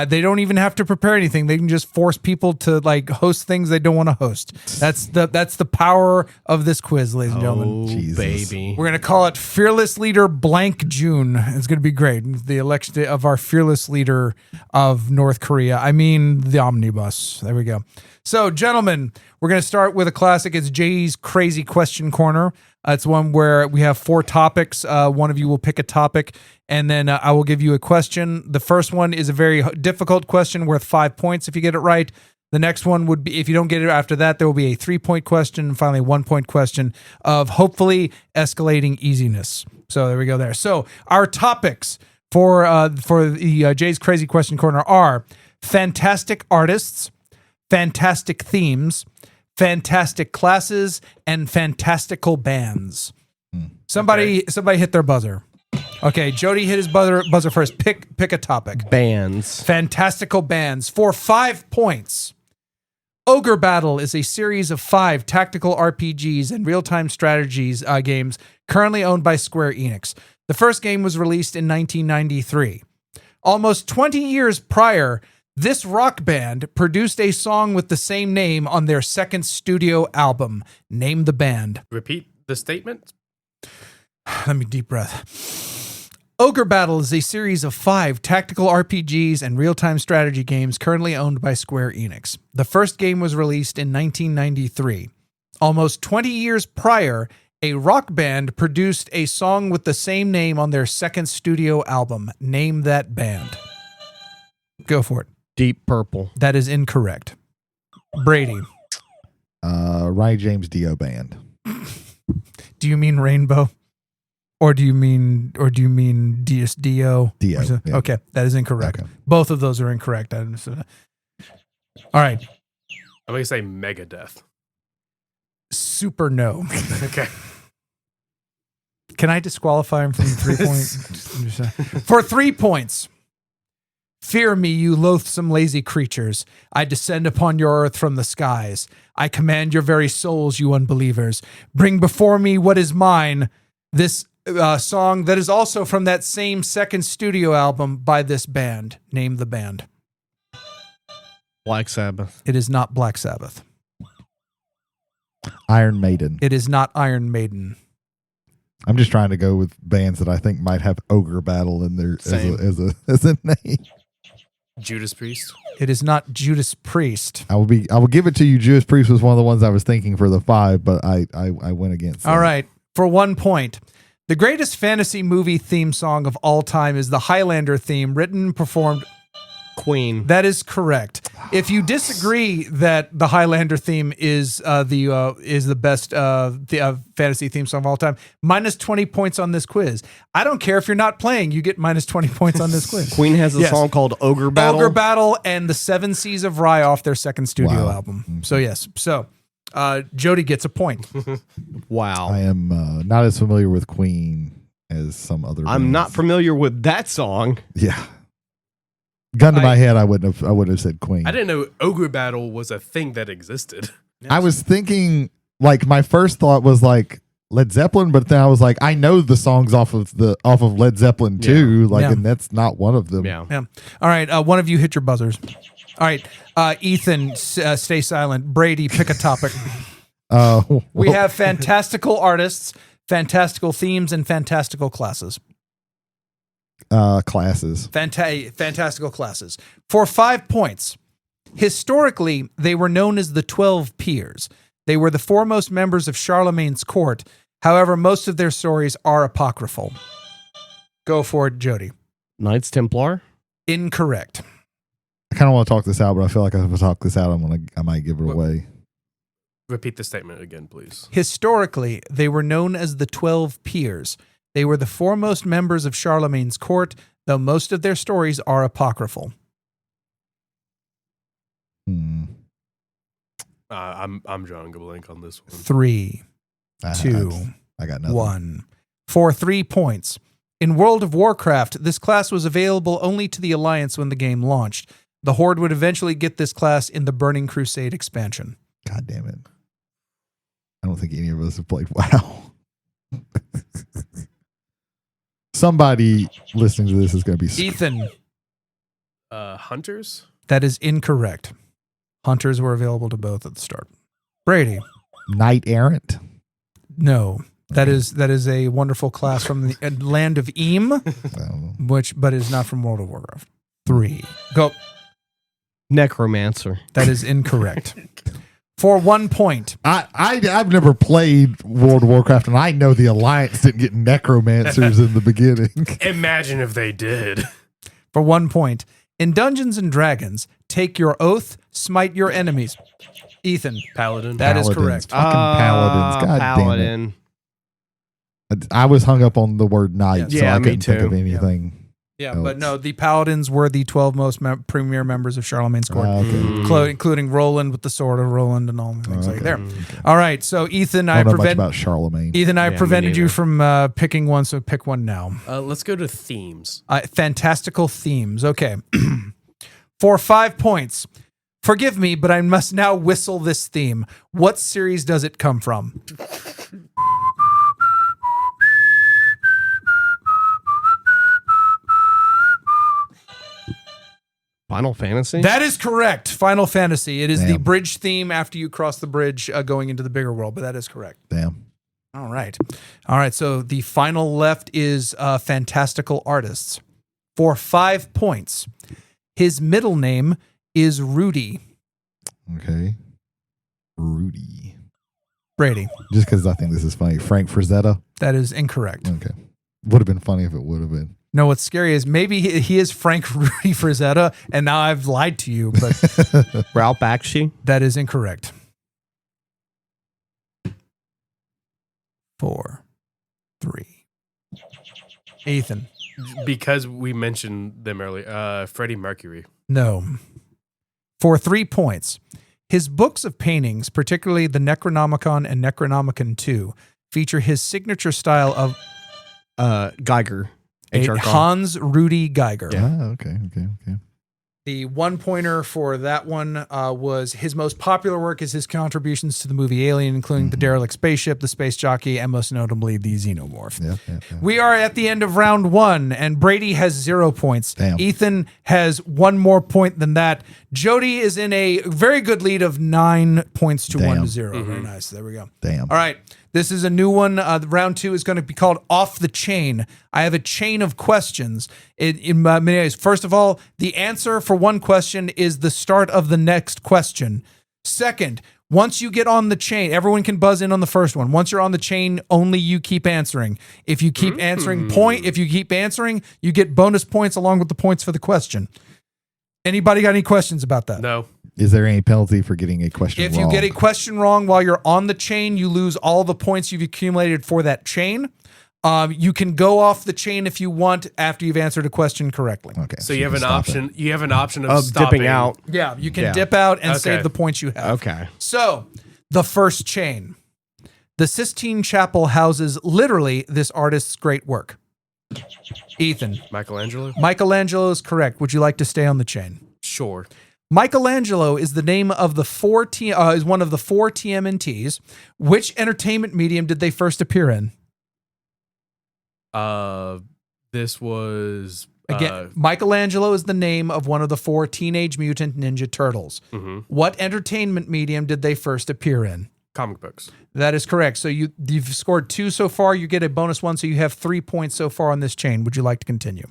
They don't even have to prepare anything. They can just force people to like host things they don't want to host. That's the power of this quiz, ladies and gentlemen. Jesus. Baby. We're going to call it Fearless Leader Blank June. It's going to be great. The election of our fearless leader of North Korea. I mean, the omnibus. There we go. So, gentlemen, we're going to start with a classic. It's Jay's Crazy Question Corner. It's one where we have 4 topics. One of you will pick a topic, and then I will give you a question. The first one is a very difficult question worth 5 points if you get it right. The next one would be, if you don't get it after that, there will be a 3-point question, and finally a 1-point question of hopefully escalating easiness. So there we go there. So our topics for the Jay's Crazy Question Corner are fantastic artists, fantastic themes, fantastic classes, and fantastical bands. Somebody hit their buzzer. Okay, Jody hit his buzzer first. Pick a topic. Bands. Fantastical bands for 5 points. Ogre Battle is a series of 5 tactical RPGs and real-time strategies games currently owned by Square Enix. The first game was released in 1993. Almost 20 years prior, this rock band produced a song with the same name on their second studio album. Name the band. Repeat the statement. Let me deep breath. Ogre Battle is a series of 5 tactical RPGs and real-time strategy games currently owned by Square Enix. The first game was released in 1993. Almost 20 years prior, A rock band produced a song with the same name on their second studio album. Name that band. Go for it. Deep Purple. That is incorrect. Brady. Ronnie James Dio Band. Do you mean Rainbow? Or do you mean just Dio? Dio. Yeah. Okay, that is incorrect. Okay. Both of those are incorrect. All right. I'm going to say Megadeth. Super no. Okay. Can I disqualify him from 3 points? For 3 points. Fear me, you loathsome lazy creatures. I descend upon your earth from the skies. I command your very souls, you unbelievers. Bring before me what is mine. This song that is also from that same second studio album by this band. Name the band. Black Sabbath. It is not Black Sabbath. Iron Maiden. It is not Iron Maiden. I'm just trying to go with bands that I think might have Ogre Battle in there as a name. Judas Priest. It is not Judas Priest. I will give it to you. Judas Priest was one of the ones I was thinking for the 5, but I went against. All right. For 1 point. The greatest fantasy movie theme song of all time is the Highlander theme, written and performed. Queen. That is correct. If you disagree that the Highlander theme is the best fantasy theme song of all time, minus 20 points on this quiz. I don't care if you're not playing; you get minus 20 points on this quiz. Queen has a Yes. song called Ogre Battle. Ogre Battle and the Seven Seas of Rye off their second studio Wow. album. So yes, Jody gets a point. Wow. I am not as familiar with Queen as some other. I'm not bands. familiar with that song. Yeah. Gun to my head, I wouldn't have said Queen. I didn't know Ogre Battle was a thing that existed. I was thinking, like, my first thought was like Led Zeppelin, but then I was like, I know the songs off of Led Zeppelin too, Yeah. and that's not one of them. Yeah. Yeah. All right. One of you hit your buzzers. All right. Ethan, stay silent. Brady, pick a topic. We have fantastical artists, fantastical themes, and fantastical classes. Classes. Fantastical classes. For 5 points. Historically, they were known as the 12 Peers. They were the foremost members of Charlemagne's court. However, most of their stories are apocryphal. Go for it, Jody. Knights Templar. Incorrect. I kind of want to talk this out, but I feel like if I talk this out, I might give it away. Repeat the statement again, please. Historically, they were known as the 12 Peers. They were the foremost members of Charlemagne's court, though most of their stories are apocryphal. I'm drawing a blank on this one. 3, 2, I got nothing. 1. For 3 points. In World of Warcraft, this class was available only to the Alliance when the game launched. The Horde would eventually get this class in the Burning Crusade expansion. God damn it. I don't think any of us have played WoW. Somebody listening to this is going to be Ethan, Hunters? that is incorrect. Hunters were available to both at the start. Brady, Knight Errant. no. That is a wonderful class from the land of Eam, but is not from World of Warcraft. 3. Go. Necromancer. That is incorrect. For 1 point. I've never played World of Warcraft, and I know the Alliance didn't get necromancers in the beginning. Imagine if they did. For 1 point. In Dungeons and Dragons, take your oath, smite your enemies. Ethan. Paladin. That is Paladins. correct. Fucking paladins. God Paladin. damn it. I was hung up on the word knight, so Yeah, I me couldn't think too. of anything. Yeah, else. but no, the Paladins were the 12 most premier members of Charlemagne's court, Okay. including Roland with the sword of Roland and all the things like Okay. there. All right, so Ethan, I don't know much about Charlemagne. Ethan, I Yeah, me prevented you neither. from picking one, so pick one now. Let's go to themes. Fantastical themes. Okay. For 5 points. Forgive me, but I must now whistle this theme. What series does it come from? Final Fantasy. That is correct. Final Fantasy. It is the Damn. bridge theme after you cross the bridge going into the bigger world, but that is correct. Damn. All right. All right. So the final left is fantastical artists. For 5 points. His middle name is Rudy. Okay. Rudy. Brady. Just because I think this is funny. Frank Frazetta. That is incorrect. Okay. Would have been funny if it would have been. No, what's scary is maybe he is Frank Rudy Frazetta, and now I've lied to you, but Ralph Bakshi. that is incorrect. 4, 3. Ethan. Because we mentioned them earlier. Freddie Mercury. No. For 3 points. His books of paintings, particularly the Necronomicon and Necronomicon 2, feature his signature style of Geiger. H.R. Geiger. Hans Rudy Geiger. Yeah. Ah, okay. The 1 pointer for that one was his most popular work is his contributions to the movie Alien, including the derelict spaceship, the space jockey, and most notably the xenomorph. Yeah. We are at the end of round 1, and Brady has 0 points. Damn. Ethan has 1 more point than that. Jody is in a very good lead of 9 points to 1 to 0. Very nice. There we go. Damn. All right. This is a new one. Round 2 is going to be called Off the Chain. I have a chain of questions in many ways. First of all, the answer for one question is the start of the next question. Second, once you get on the chain, everyone can buzz in on the first one. Once you're on the chain, only you keep answering. If you keep answering, you get bonus points along with the points for the question. Anybody got any questions about that? No. Is there any penalty for getting a question If wrong? you get a question wrong while you're on the chain, you lose all the points you've accumulated for that chain. You can go off the chain if you want after you've answered a question correctly. Okay. So you have can an stop option. You have an option of Of stopping dipping out. Yeah, you can Yeah. dip out and Okay. save the points you have. Okay. So, the first chain. The Sistine Chapel houses literally this artist's great work. Ethan. Michelangelo. Michelangelo is correct. Would you like to stay on the chain? Sure. Michelangelo is the name of the is one of the 4 TMNTs. Which entertainment medium did they first appear in? This was Again, Michelangelo is the name of one of the 4 Teenage Mutant Ninja Turtles. What entertainment medium did they first appear in? comic books. That is correct. So you've scored 2 so far. You get a bonus 1, so you have 3 points so far on this chain. Would you like to continue?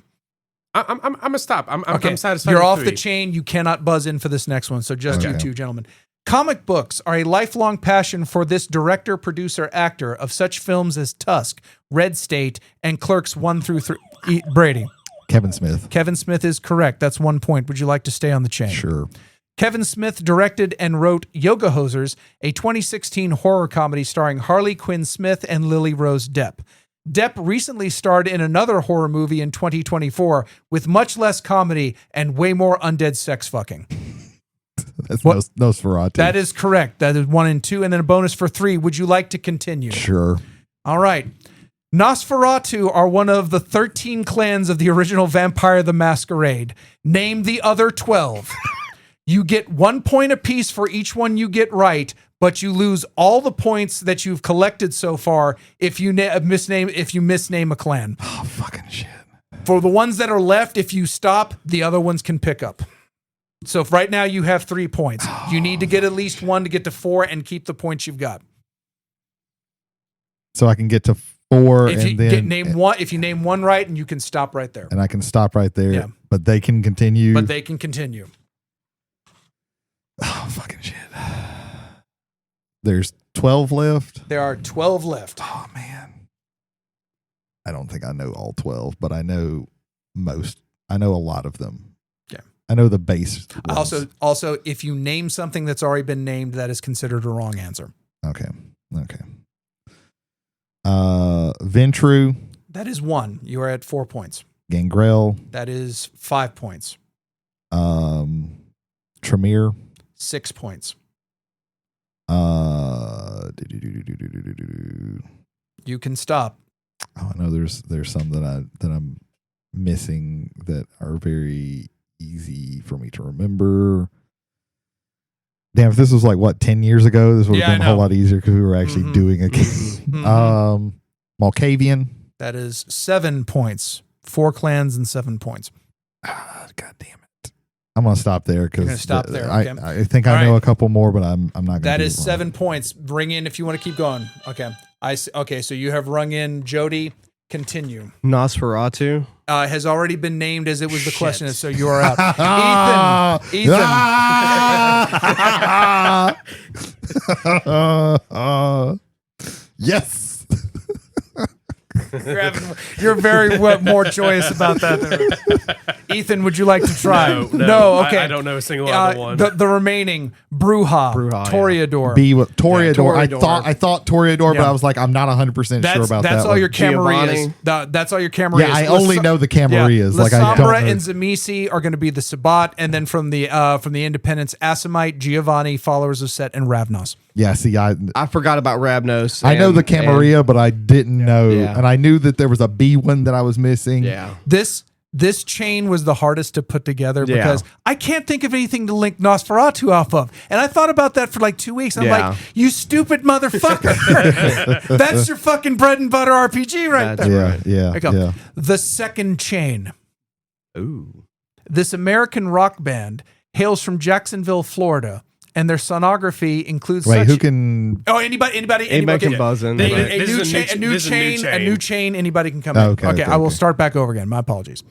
I'm gonna stop. I'm satisfied. You're with off 3. the chain. You cannot buzz in for this next one. So just you Okay. 2 gentlemen. Comic books are a lifelong passion for this director, producer, actor of such films as Tusk, Red State, and Clerks 1 through 3. Brady. Kevin Smith. Kevin Smith is correct. That's 1 point. Would you like to stay on the chain? Sure. Kevin Smith directed and wrote Yoga Hosers, a 2016 horror comedy starring Harley Quinn Smith and Lily Rose Depp. Depp recently starred in another horror movie in 2024 with much less comedy and way more undead sex fucking. That's What? Nosferatu. That is correct. That is 1 and 2, and then a bonus for 3. Would you like to continue? Sure. All right. Nosferatu are one of the 13 clans of the original Vampire the Masquerade. Name the other 12. You get 1 point apiece for each one you get right, but you lose all the points that you've collected so far if you misname a clan. Oh, fucking shit. For the ones that are left, if you stop, the other ones can pick up. So if right now you have 3 points. You need to get at least 1 to get to 4 and keep the points you've got. So I can get to 4 If and you then name one right, and you can stop right there. and I can stop right there. Yeah. But they can continue. But they can continue. Oh, fucking shit. There's 12 left. There are 12 left. Oh, man. I don't think I know all 12, but I know most. I know a lot of them. Yeah. I know the base ones. Also, if you name something that's already been named, that is considered a wrong answer. Okay. Ventru, That is 1. You are at 4 points. Gangrel, That is 5 points. Tremere, 6 points. Oh, You can stop. I know there's some that I'm missing that are very easy for me to remember. Damn, if this was like 10 years ago, this would have Yeah, been I a whole know. lot easier because we were actually doing a game. Malkavian. That is 7 points. 4 clans and 7 points. God damn it. I'm gonna stop there You're gonna because stop there, okay. I think All I know right. a couple more, but I'm not gonna. That do is it wrong. 7 points. Bring in if you want to keep going. Okay. Okay, so you have rung in Jody. Continue. Nosferatu. Has already been named as it was the Shit. question, so you are out. Ethan. Yes. You're very more joyous about that than Ethan. Would you like to try? No, okay. I don't know a single other one. The remaining Bruja, Toreador. Toreador. I thought Toreador, but Yeah. I was like, I'm not 100% sure about that. That's all one. your Camarias. Giovanni. That's all your Camarias. Yeah, I only know the Camarias. Yeah. Like I don't Lasombra know. and Zamisi are going to be the Sabbat, and then from the Independents, Asamite, Giovanni, Followers of Set, and Ravnos. Yeah, see, I forgot about Ravnos. know the Camarilla, but I didn't know. Yeah. And I knew that there was a B one that I was missing. Yeah. This chain was the hardest to put together Yeah. because I can't think of anything to link Nosferatu off of. And I thought about that for like 2 weeks. I'm Yeah. like, you stupid motherfucker. That's your fucking bread and butter RPG right That's there. right. Yeah, Okay. yeah. The second chain. Ooh. This American rock band hails from Jacksonville, Florida, and their sonography includes Wait, such... who can? Oh, anybody can buzz in. A This new is chain, a new chain. Anybody can come Oh, in. okay, I will okay. start back over again. My apologies.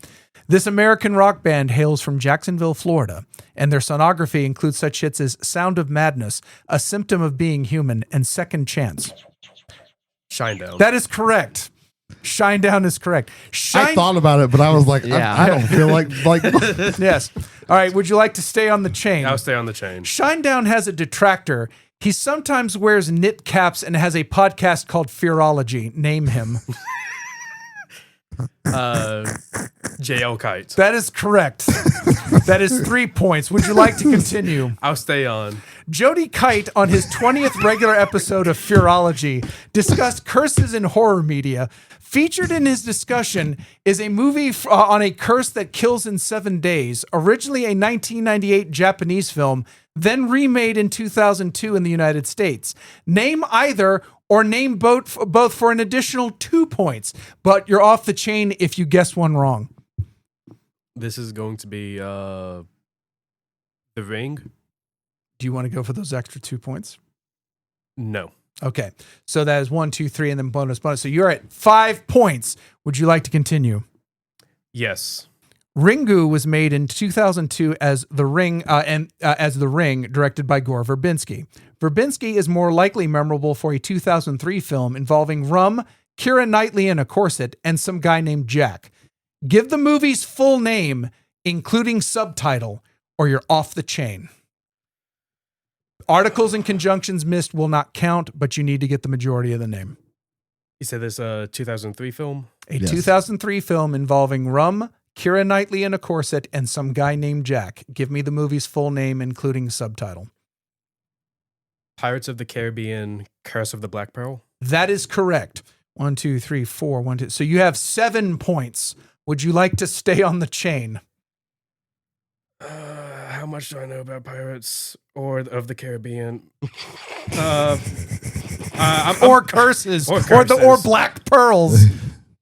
This American rock band hails from Jacksonville, Florida, and their sonography includes such hits as "Sound of Madness," "A Symptom of Being Human," and "Second Chance." Shinedown. That is correct. Shinedown is correct. I thought about it, but I was like, Yeah. I don't feel like. Yes. All right. Would you like to stay on the chain? I'll stay on the chain. Shinedown has a detractor. He sometimes wears knit caps and has a podcast called Fearology. Name him. JL Kite. That is correct. That is 3 points. Would you like to continue? I'll stay on. Jody Kite, on his 20th regular episode of Fearology, discussed curses in horror media. Featured in his discussion is a movie on a curse that kills in 7 days, originally a 1998 Japanese film, then remade in 2002 in the United States. Name either or name both for an additional 2 points, but you're off the chain if you guess one wrong. This is going to be The Ring. Do you want to go for those extra 2 points? No. Okay. So that is 1, 2, 3, and then bonus. So you're at 5 points. Would you like to continue? Yes. Ringu was made in 2002 as The Ring, directed by Gore Verbinski. Verbinski is more likely memorable for a 2003 film involving rum, Keira Knightley in a corset, and some guy named Jack. Give the movie's full name, including subtitle, or you're off the chain. Articles and conjunctions missed will not count, but you need to get the majority of the name. You said this 2003 film? A Yes. 2003 film involving rum, Keira Knightley in a corset, and some guy named Jack. Give me the movie's full name, including subtitle. Pirates of the Caribbean, Curse of the Black Pearl. That is correct. 1, 2, 3, 4, 1, 2. So you have 7 points. Would you like to stay on the chain? How much do I know about pirates or of the Caribbean? Or curses, Or or curses. black pearls.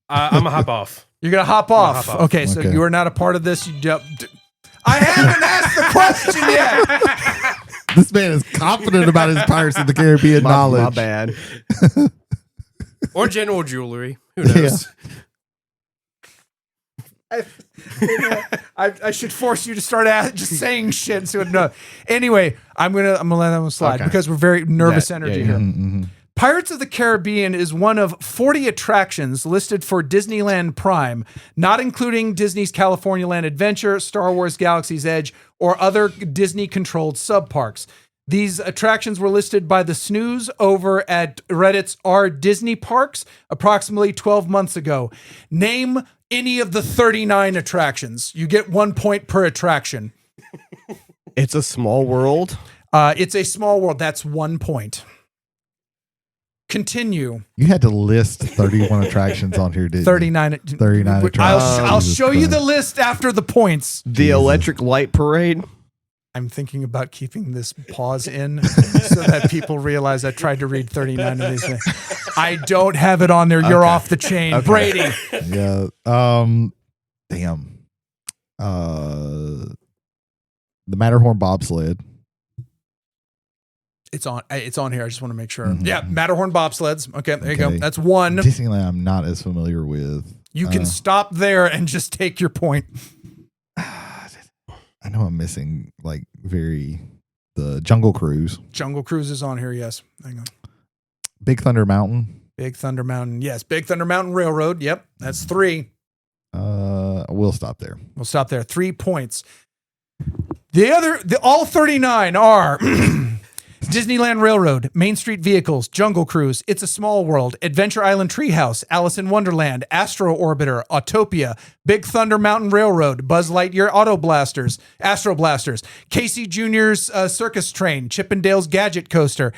I'm a hop off. You're gonna hop off. hop off. Okay, so Okay. you are not a part of this. I haven't asked the question yet. This man is confident about his Pirates of the Caribbean knowledge. My bad. Or general jewelry. Who knows? I should force you to start just saying shit. So no. Anyway, I'm gonna let that one slide Okay. because we're very nervous Yeah, energy yeah, here. Mm-hmm. Pirates of the Caribbean is one of 40 attractions listed for Disneyland Prime, not including Disney's California Land Adventure, Star Wars Galaxy's Edge, or other Disney-controlled subparks. These attractions were listed by the snooze over at Reddit's Are Disney Parks approximately 12 months ago. Name any of the 39 attractions. You get 1 point per attraction. It's a small world. It's a small world. That's 1 point. Continue. You had to list 31 attractions on here, didn't you? 39. 39 attractions. I'll Jesus show you the Christ. list after the points. The Electric Light Parade. I'm thinking about keeping this pause in so that people realize I tried to read 39 of these things. I don't have it on there. You're off the chain. Okay. Brady. Yeah. Damn. The Matterhorn bobsled. It's on here. I just want to make sure. Mhm. Yeah, Matterhorn bobsleds. Okay, there you go. Okay. That's 1. Disneyland I'm not as familiar with. You can stop there and just take your point. I know I'm missing like very The Jungle Cruise. Jungle Cruise is on here, yes. Hang on. Big Thunder Mountain. Big Thunder Mountain, yes. Big Thunder Mountain Railroad, yep. That's 3. We'll stop there. We'll stop there. 3 points. All 39 are Disneyland Railroad, Main Street Vehicles, Jungle Cruise, It's a Small World, Adventure Island Treehouse, Alice in Wonderland, Astro Orbiter, Autopia, Big Thunder Mountain Railroad, Buzz Lightyear Astro Blasters, Casey Jr.'s Circus Train, Chippendale's Gadget Coaster,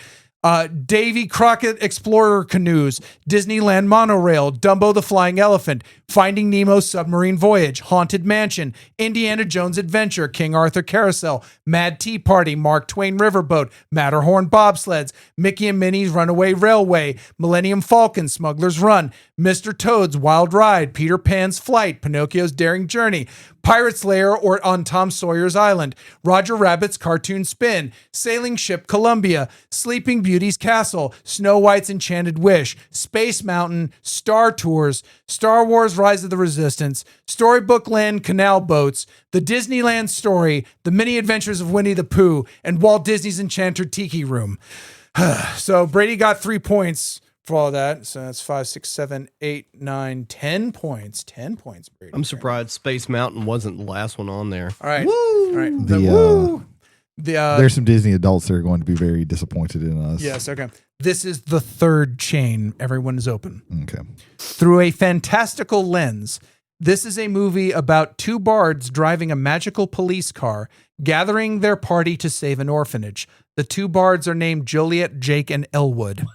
Davy Crockett Explorer Canoes, Disneyland Monorail, Dumbo the Flying Elephant, Finding Nemo's Submarine Voyage, Haunted Mansion, Indiana Jones Adventure, King Arthur Carousel, Mad Tea Party, Mark Twain Riverboat, Matterhorn Bobsleds, Mickey and Minnie's Runaway Railway, Millennium Falcon, Smuggler's Run, Mr. Toad's Wild Ride, Peter Pan's Flight, Pinocchio's Daring Journey, Pirate's Lair or on Tom Sawyer's Island, Roger Rabbit's Cartoon Spin, Sailing Ship Columbia, Sleeping Beauty's Castle, Snow White's Enchanted Wish, Space Mountain, Star Tours, Star Wars Rise of the Resistance, Storybook Land Canal Boats, The Disneyland Story, The Mini Adventures of Winnie the Pooh, and Walt Disney's Enchanted Tiki Room. So Brady got 3 points for all that. So that's 5, 6, 7, 8, 9, 10 points. 10 points, Brady. I'm surprised Space Mountain wasn't the last one on there. All right. Woo! All right. There's some Disney adults that are going to be very disappointed in us. Yes, okay. This is the third chain. Everyone is open. Okay. Through a fantastical lens, this is a movie about 2 bards driving a magical police car, gathering their party to save an orphanage. The 2 bards are named Joliet, Jake, and Elwood.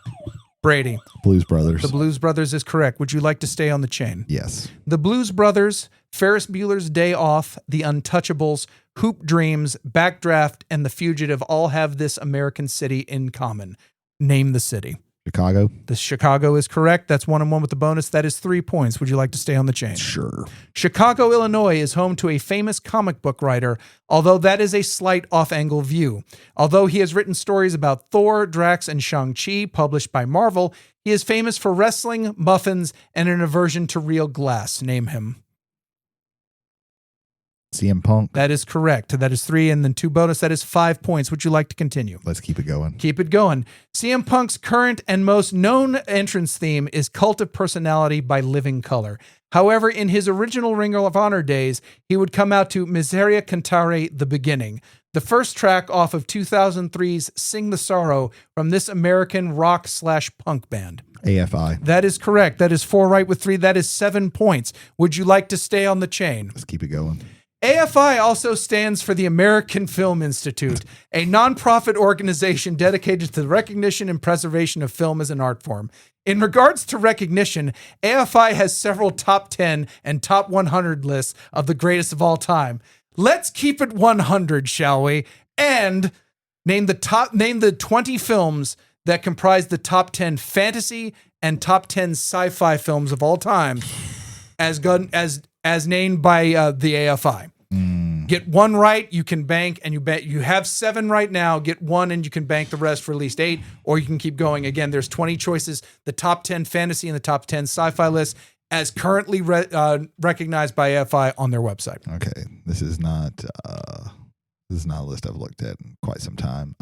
Brady. Blues Brothers. The Blues Brothers is correct. Would you like to stay on the chain? Yes. The Blues Brothers, Ferris Bueller's Day Off, The Untouchables, Hoop Dreams, Backdraft, and The Fugitive all have this American city in common. Name the city. Chicago. The Chicago is correct. That's 1 and 1 with the bonus. That is 3 points. Would you like to stay on the chain? Sure. Chicago, Illinois is home to a famous comic book writer, although that is a slight off-angle view. Although he has written stories about Thor, Drax, and Shang-Chi published by Marvel, he is famous for wrestling, muffins, and an aversion to real glass. Name him. CM Punk. That is correct. That is 3 and then 2 bonus. That is 5 points. Would you like to continue? Let's keep it going. Keep it going. CM Punk's current and most known entrance theme is Cult of Personality by Living Colour. However, in his original Ring of Honor days, he would come out to Miseria Cantare, The Beginning, the first track off of 2003's Sing the Sorrow from this American rock/punk band. AFI. That is correct. That is 4 right with 3. That is 7 points. Would you like to stay on the chain? Let's keep it going. AFI also stands for the American Film Institute, a nonprofit organization dedicated to the recognition and preservation of film as an art form. In regards to recognition, AFI has several top 10 and top 100 lists of the greatest of all time. Let's keep it 100, shall we? And name the 20 films that comprise the top 10 fantasy and top 10 sci-fi films of all time, as named by the AFI. Get 1 right, you can bank, and you have 7 right now. Get 1, and you can bank the rest for at least 8, or you can keep going. Again, there's 20 choices. The top 10 fantasy and the top 10 sci-fi list, as currently recognized by AFI on their website. Okay, this is not a list I've looked at in quite some time.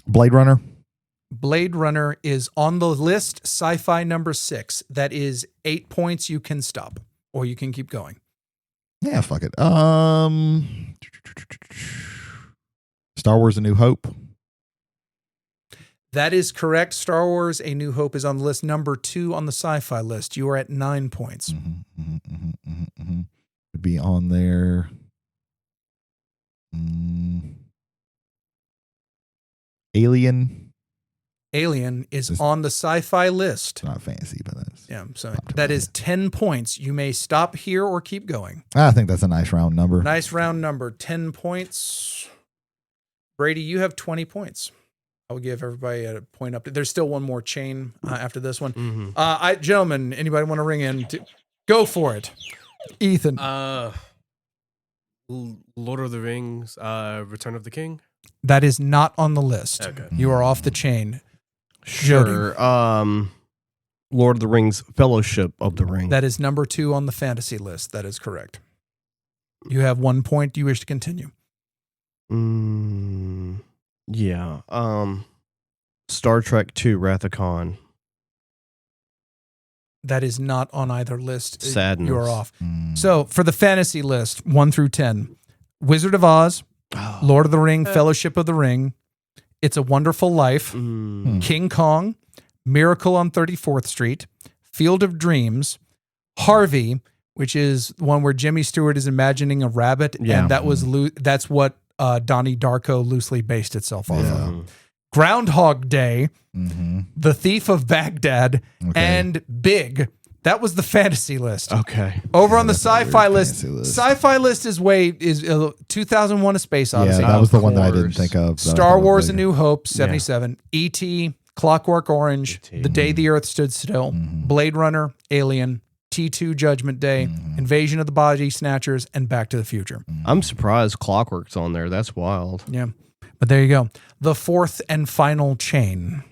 Blade Runner. Blade Runner is on the list, sci-fi number 6. That is 8 points. You can stop, or you can keep going. Yeah, fuck it. Star Wars: A New Hope. That is correct. Star Wars: A New Hope is on the list, number 2 on the sci-fi list. You are at 9 points. Would be on there. Alien is on the sci-fi list. It's not fancy, but that's So that is 10 points. You may stop here or keep going. I think that's a nice round number. Nice round number. 10 points. Brady, you have 20 points. I will give everybody a point up. There's still one more chain after this one. Mm-hmm. Gentlemen, anybody want to ring in? Go for it. Ethan. Lord of the Rings, Return of the King. That is not on the list. Okay. You are off the chain. Sure. Lord of the Rings, Fellowship of the Ring. That is number 2 on the fantasy list. That is correct. You have 1 point. Do you wish to continue? Yeah. Star Trek II, Wrath of Khan. That is not on either list. Sadness. You are off. So for the fantasy list, 1 through 10, Wizard of Oz, Lord of the Ring, Fellowship of the Ring, It's a Wonderful Life, King Kong, Miracle on 34th Street, Field of Dreams, Harvey, which is one where Jimmy Stewart is imagining a rabbit, and that's what Donnie Darko loosely based itself off of. Groundhog Day, The Thief of Baghdad, and Big. That was the fantasy list. Okay. Over on the sci-fi list, sci-fi list is 2001: A Space Odyssey. Yeah, that was the one that I didn't think of. Star Wars: A New Hope, 77. E.T., Clockwork Orange, The Day the Earth Stood Still, Blade Runner, Alien, T2 Judgment Day, Invasion of the Body Snatchers, and Back to the Future. I'm surprised Clockwork's on there. That's wild. Yeah. But there you go. The fourth and final chain.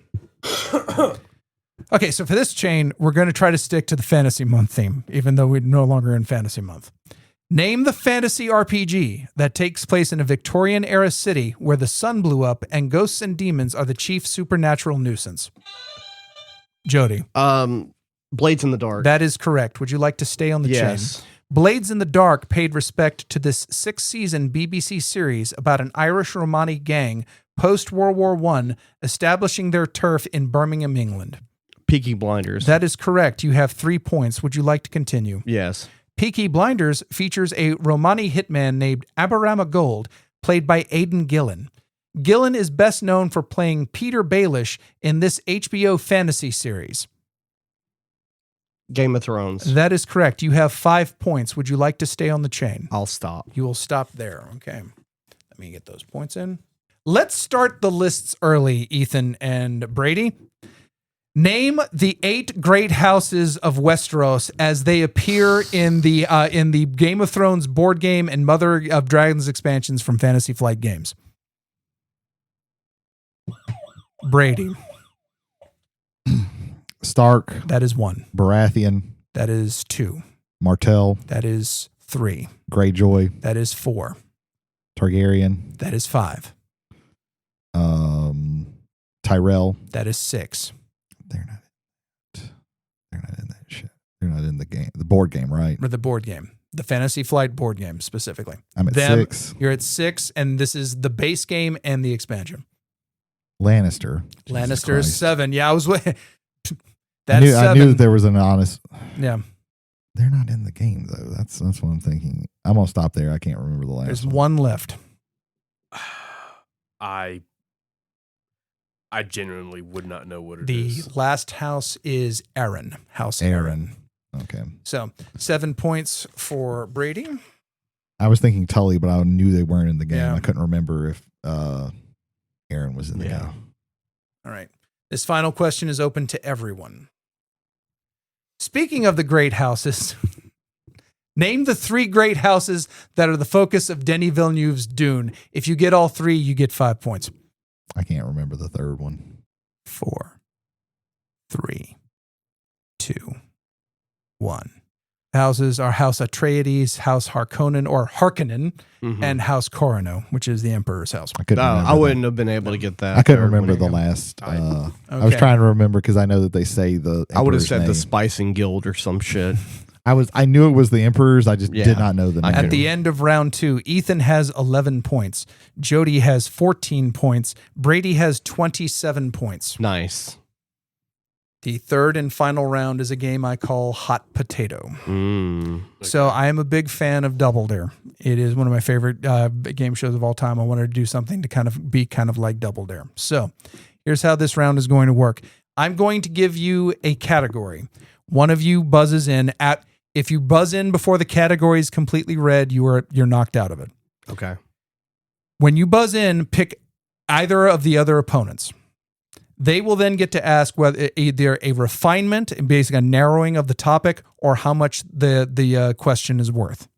Okay, so for this chain, we're going to try to stick to the fantasy month theme, even though we're no longer in fantasy month. Name the fantasy RPG that takes place in a Victorian-era city where the sun blew up and ghosts and demons are the chief supernatural nuisance. Jody. Blades in the Dark. That is correct. Would you like to stay on the chain? Blades in the Dark paid respect to this 6-season BBC series about an Irish Romani gang post-World War I establishing their turf in Birmingham, England. Peaky Blinders. That is correct. You have 3 points. Would you like to continue? Yes. Peaky Blinders features a Romani hitman named Aberama Gold, played by Aidan Gillen. Gillen is best known for playing Peter Baelish in this HBO fantasy series. Game of Thrones. That is correct. You have 5 points. Would you like to stay on the chain? I'll stop. You will stop there. Okay. Let me get those points in. Let's start the lists early, Ethan and Brady. Name the 8 great houses of Westeros as they appear in the Game of Thrones board game and Mother of Dragons expansions from Fantasy Flight Games. Brady. Stark. That is 1. Baratheon. That is 2. Martell. That is 3. Greyjoy. That is 4. Targaryen. That is 5. Tyrell. That is 6. They're not in that shit. They're not in the game, the board game, right? Or the board game, the Fantasy Flight board game specifically. I'm at 6. You're at 6, and this is the base game and the expansion. Lannister. Lannister is 7. Yeah, I was waiting. I knew that there was an honest. Yeah. They're not in the game though. That's what I'm thinking. I'm gonna stop there. I can't remember the last. There's one left. I genuinely would not know what it the is. The last house is Aaron. House Aaron. Okay. So 7 points for Brady. I was thinking Tully, but I knew they weren't in the game. Yeah. I couldn't remember if Aaron was in the game. All right. This final question is open to everyone. Speaking of the great houses, name the 3 great houses that are the focus of Denis Villeneuve's Dune. If you get all 3, you get 5 points. I can't remember the third one. 4, 3, 2, 1. Houses are House Atreides, House Harkonnen or Harkonnen, and House Corino, which is the Emperor's house. I wouldn't have been able to get that. I couldn't remember the last. I was trying to remember because I know that they say the Emperor's I would have said name. the Spicing Guild or some shit. I knew it was the Emperor's. I just did not know the name. At the end of round 2, Ethan has 11 points. Jody has 14 points. Brady has 27 points. Nice. The third and final round is a game I call Hot Potato. So I am a big fan of Double Dare. It is one of my favorite game shows of all time. I wanted to do something to kind of like Double Dare. So here's how this round is going to work. I'm going to give you a category. One of you buzzes in at. If you buzz in before the category is completely read, you're knocked out of it. Okay. When you buzz in, pick either of the other opponents. They will then get to ask whether either a refinement, basically a narrowing of the topic, or how much the question is worth.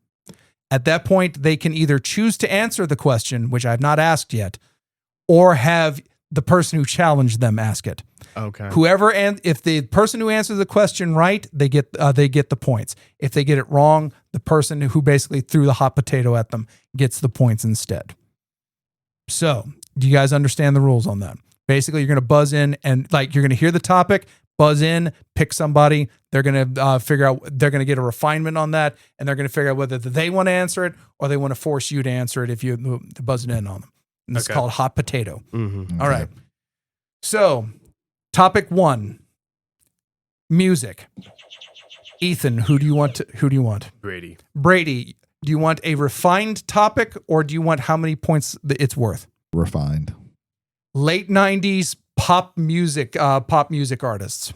At that point, they can either choose to answer the question, which I've not asked yet, or have the person who challenged them ask it. Okay. If the person who answers the question right, they get the points. If they get it wrong, The person who basically threw the hot potato at them gets the points instead. So, do you guys understand the rules on that? Basically, you're going to buzz in and like you're going to hear the topic, buzz in, pick somebody. They're going to figure out, they're going to get a refinement on that, and they're going to figure out whether they want to answer it or they want to force you to answer it if you buzz in on them. And it's called hot potato. Mm-hmm. All right. So, topic 1, music. Ethan, who do you want? Brady. Brady, do you want a refined topic or do you want how many points it's worth? Refined. Late 90s pop music artists.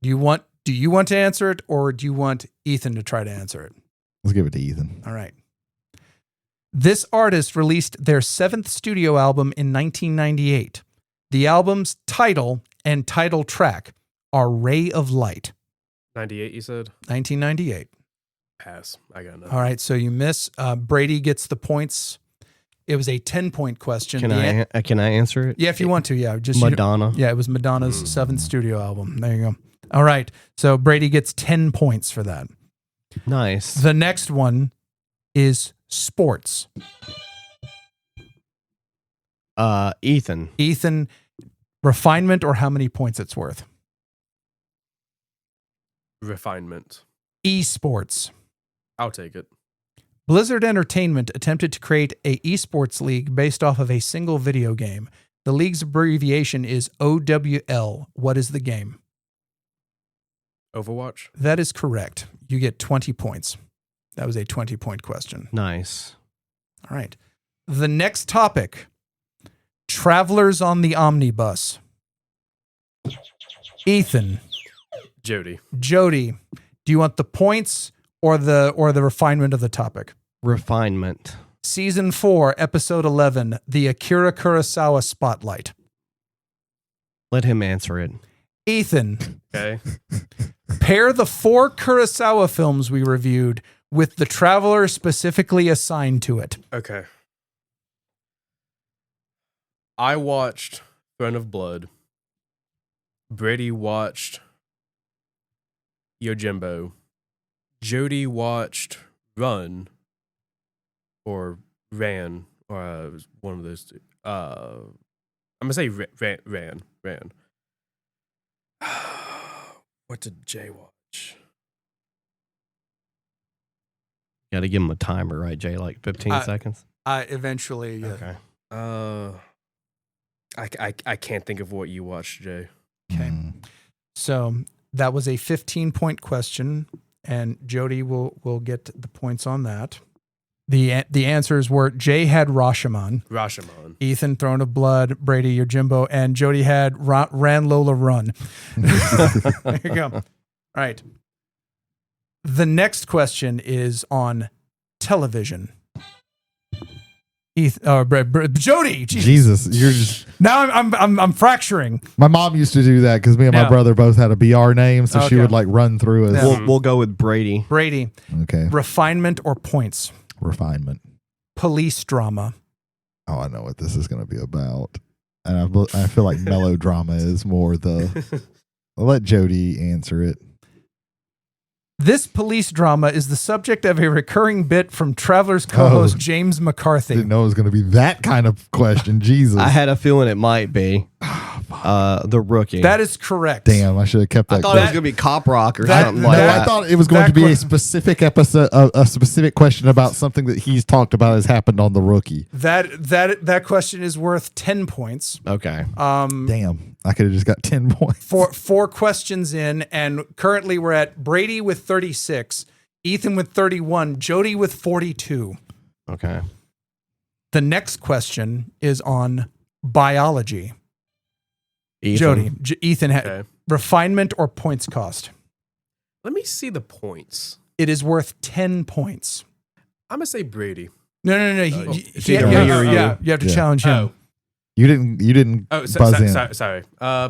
Do you want to answer it or do you want Ethan to try to answer it? Let's give it to Ethan. All right. This artist released their 7th studio album in 1998. The album's title and title track are Ray of Light. 98, you said? 1998. Pass. I got nothing. All right, so you miss. Brady gets the points. It was a 10-point question. Can I answer it? Yeah, if you want to. Yeah, just Madonna. Yeah, it was Madonna's 7th studio album. There you go. All right, so Brady gets 10 points for that. Nice. The next one is sports. Ethan. Ethan, refinement or how many points it's worth? Refinement. Esports. I'll take it. Blizzard Entertainment attempted to create a esports league based off of a single video game. The league's abbreviation is OWL. What is the game? Overwatch. That is correct. You get 20 points. That was a 20-point question. Nice. All right. The next topic, travelers on the omnibus. Ethan, Jody. Jody, do you want the points or the refinement of the topic? Refinement. Season 4, episode 11, the Akira Kurosawa Spotlight. Let him answer it. Ethan, Okay. pair the 4 Kurosawa films we reviewed with the traveler specifically assigned to it. Okay. I watched Throne of Blood. Brady watched Yojimbo. Jody watched Run or Ran, or it was one of those two. I'm gonna say Ran. What did Jay watch? Got to give him a timer, right, Jay? Like 15 seconds? Eventually, yeah. Okay. I can't think of what you watched, Jay. Okay. So that was a 15-point question, and Jody will get the points on that. The answers were Jay had Rashomon. Ethan, Throne of Blood. Brady, Yojimbo. And Jody had Ran Lola Run. There you go. All right. The next question is on television. Jody, Jesus, you're just. Now I'm fracturing. My mom used to do that because me and my brother both had a BR name, so she would like run through us. Yeah. We'll go with Brady. Brady. Okay. Refinement or points? Refinement. Police drama. Oh, I know what this is going to be about, and I feel like melodrama is more the. I'll let Jody answer it. This police drama is the subject of a recurring bit from Travelers co-host James McCarthy. Didn't know it was going to be that kind of question. Jesus. I had a feeling it might be. The Rookie. That is correct. Damn, I should have kept that. I thought it was going to be Cop Rock or something like that. I thought it was going to be a specific episode, a specific question about something that he's talked about has happened on The Rookie. That question is worth 10 points. Okay. Damn, I could have just got 10 points. Four questions in, and currently we're at Brady with 36, Ethan with 31, Jody with 42. Okay. The next question is on biology. Ethan. Jody, Ethan, refinement or points cost? Let me see the points. It is worth 10 points. I'm gonna say Brady. No. It's either me or you. Yeah, you have to challenge him. You didn't buzz in. Sorry. I'll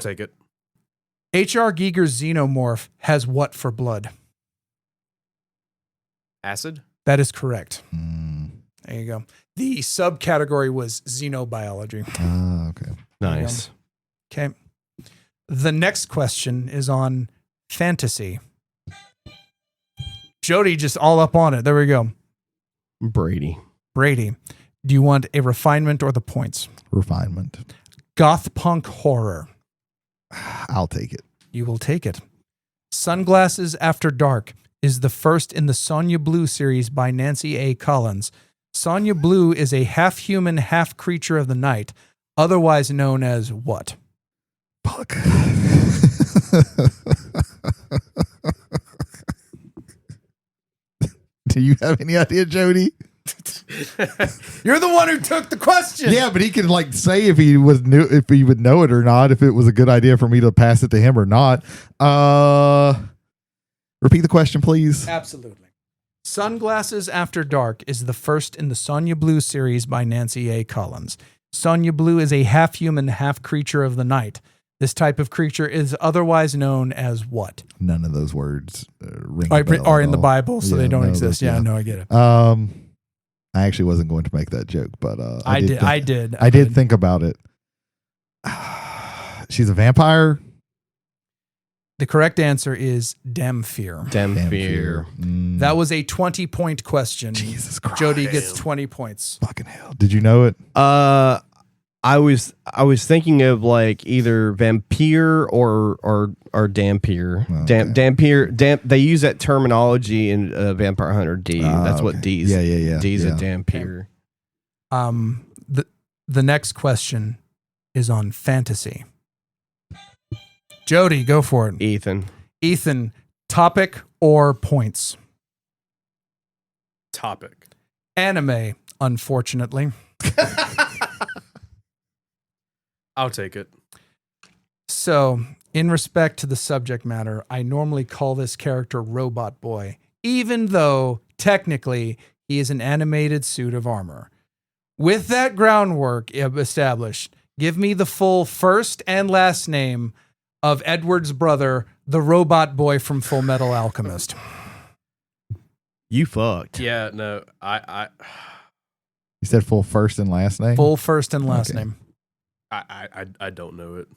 take it. H.R. Giger's xenomorph has what for blood? Acid? That is correct. There you go. The subcategory was xenobiology. Ah, okay. Nice. Okay. The next question is on fantasy. Jody just all up on it. There we go. Brady. Brady, do you want a refinement or the points? Refinement. Goth punk horror. I'll take it. You will take it. Sunglasses After Dark is the first in the Sonya Blue series by Nancy A. Collins. Sonya Blue is a half-human, half-creature of the night, otherwise known as what? Fuck. Do you have any idea, Jody? You're the one who took the question. Yeah, but he can like say if he would know it or not, if it was a good idea for me to pass it to him or not. Repeat the question, please. Absolutely. Sunglasses After Dark is the first in the Sonya Blue series by Nancy A. Collins. Sonya Blue is a half-human, half-creature of the night. This type of creature is otherwise known as what? None of those words ring a bell Are at in the all. Bible, so Yeah, they don't no, exist. those- Yeah, no, I get it. I actually wasn't going to make that joke, but I did. I did think about it. She's a vampire. The correct answer is Damphir. Damphir. That That was a 20-point question. Jesus Christ. Jody gets 20 points. Fucking hell. Did you know it? I was thinking of like either vampire or Dampier. Okay. Dampier. They use that terminology in Vampire Hunter D. That's what okay. D's. Yeah. D's yeah. a Dampier. The next question is on fantasy. Jody, go for it. Ethan, topic or points? Topic. Anime, unfortunately. I'll take it. So, in respect to the subject matter, I normally call this character Robot Boy, even though technically he is an animated suit of armor. With that groundwork established, give me the full first and last name of Edward's brother, the Robot Boy from Full Metal Alchemist. You fucked. Yeah, no, I You said full first and last name? Full first and last Okay. name. don't know it.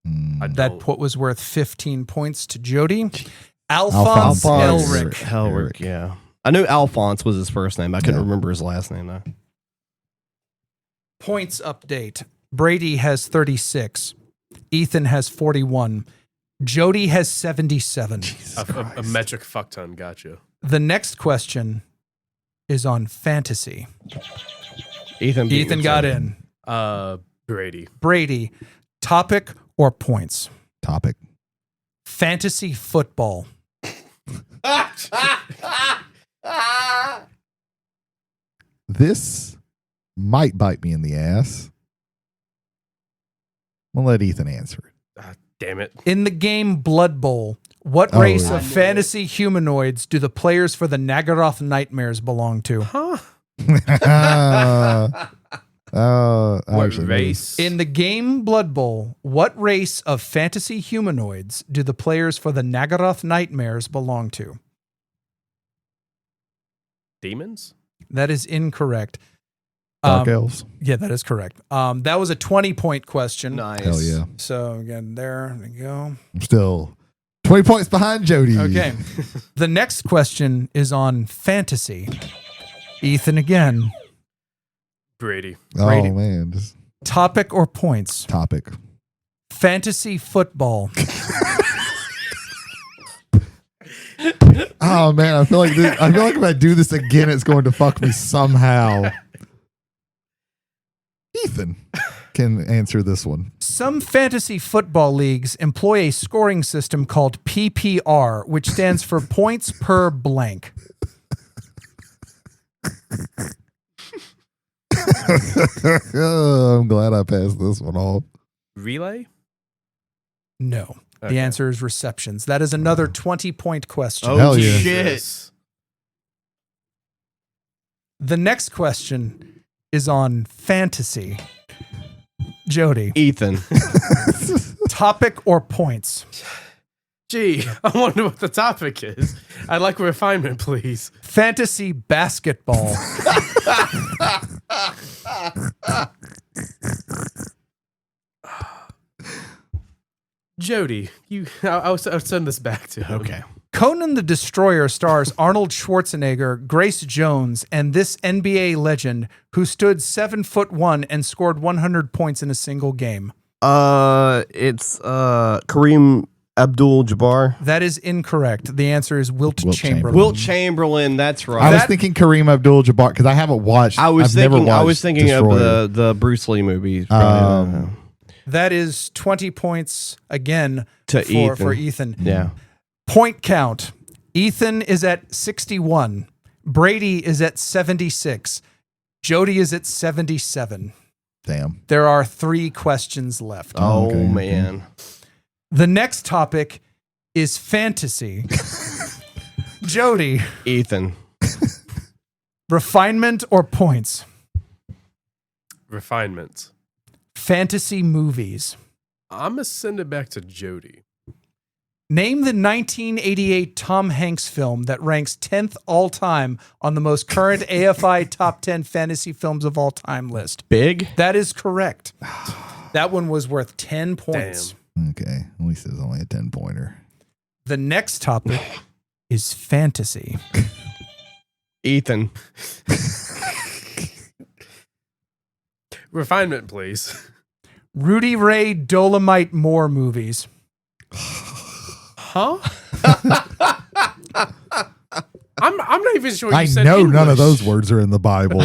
Mm. I That don't. put was worth 15 points to Jody. Alphonse Alphonse. Elric. Elric, yeah. I knew Alphonse was his first name. I couldn't remember his last name though. Points update. Brady has 36. Ethan has 41. Jody has 77. A metric fuck ton. Gotcha. The next question is on fantasy. Ethan beat Ethan me got to it. in. Brady. Brady, topic or points? Topic. Fantasy football. This might bite me in the ass. I'm going to let Ethan answer it. Damn it. In the game Blood Bowl, what Oh, race yeah. of fantasy humanoids do the players for the Nagaroth Nightmares belong to? Huh? I What actually know. race? In the game Blood Bowl, what race of fantasy humanoids do the players for the Nagaroth Nightmares belong to? Demons? That is incorrect. Dark elves. Yeah, that is correct. That was a 20-point question. Nice. Hell yeah. So again, there we go. I'm still 20 points behind Jody. Okay. The next question is on fantasy. Ethan again. Brady. Oh, Brady. man. Just Topic or points? topic. Fantasy football. Oh, man. I feel like if I do this again, it's going to fuck me somehow. Ethan can answer this one. Some fantasy football leagues employ a scoring system called PPR, which stands for points per blank. I'm glad I passed this one off. Relay? No. Okay. The answer is receptions. That is another 20-point question. Oh Hell yeah. shit. Jesus. The next question is on fantasy. Jody, Ethan. topic or points? Gee, I wonder what the topic is. I'd like refinement, please. Fantasy basketball. Jody, I'll send this back to him. Okay. Conan the Destroyer stars Arnold Schwarzenegger, Grace Jones, and this NBA legend who stood 7'1" and scored 100 points in a single game. It's Kareem Abdul-Jabbar. That is incorrect. The answer is Wilt Chamberlain. Wilt Chamberlain. That's right. I was thinking Kareem Abdul-Jabbar because I haven't watched. I was I've never thinking. I watched was thinking Destroyer. of the Bruce Lee movies. That is 20 points again To for Ethan. Yeah. Point count. Ethan is at 61. Brady is at 76. Jody is at 77. Damn. There are 3 questions left. Oh Okay. man. The next topic is fantasy. Jody, Ethan. refinement or points? Refinement. Fantasy movies. I'm gonna send it back to Jody. Name the 1988 Tom Hanks film that ranks 10th all time on the most current AFI Top 10 fantasy films of all time list. Big. That is correct. That one was worth 10 points. Okay. At least it's only a 10-pointer. The next topic is fantasy. Ethan. Refinement, please. Rudy Ray Dolomite Moore movies. Huh? I'm not even sure. I You said know none of English. those words are in the Bible.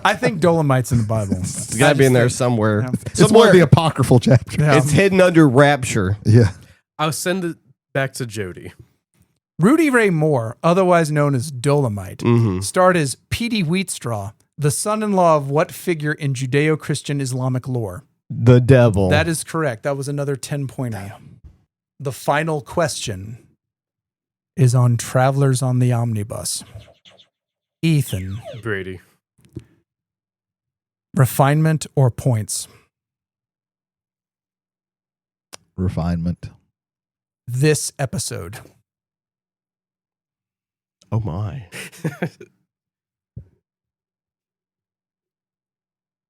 I think Dolomite's in the Bible. It's got to be in there somewhere. Yeah. It's one of the apocryphal chapters. Yeah. It's hidden under rapture. Yeah. I'll send it back to Jody. Rudy Ray Moore, otherwise known as Dolomite, Mm-hmm. starred as Petey Wheatstraw, the son-in-law of what figure in Judeo-Christian Islamic lore? The devil. That is correct. That was another 10-pointer. The final question is on Travelers on the Omnibus. Ethan, Brady. refinement or points? Refinement. This episode. Oh my.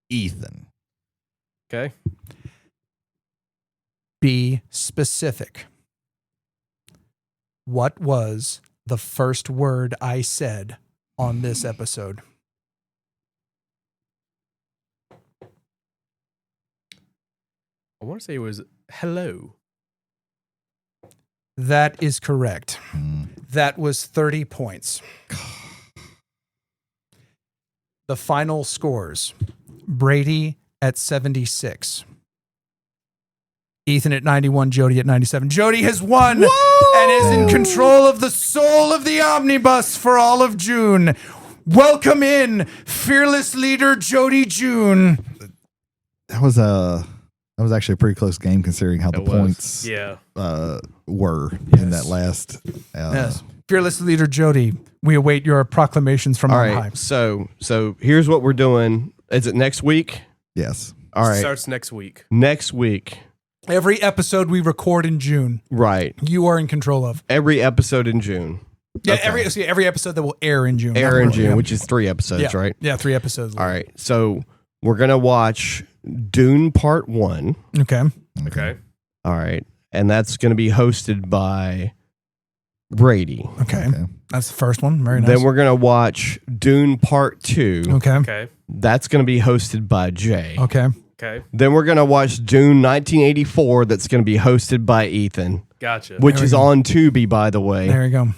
Ethan. Okay. Be specific. What was the first word I said on this episode? I want to say it was hello. That is correct. Mm. That was 30 points. The final scores. Brady at 76. Ethan at 91, Jody at 97. Jody has won and is in control of the soul of the omnibus for all of June. Welcome in, fearless leader Jody June. That was actually a pretty close game considering how the It was. points Yeah. were in that last. Yes. Fearless leader Jody, we await your proclamations from All on right. high. So here's what we're doing. Is it next week? Yes. All right. Starts next week. Next week. Every episode we record in June, Right. you are in control of. Every episode in June. Yeah, Okay. every episode that will air in June. Air in Not June, really, which is 3 episodes, yeah. right? Yeah, 3 episodes. All right. So we're going to watch Dune Part 1. Okay. Okay. All right. And that's going to be hosted by Brady. Okay. Okay. That's the first one. Very nice. Then we're going to watch Dune Part 2. Okay. Okay. That's going to be hosted by Jay. Okay. Okay. Then we're going to watch Dune 1984. That's going to be hosted by Ethan, Gotcha. which There we is go. on Tubi, by the way. There you go.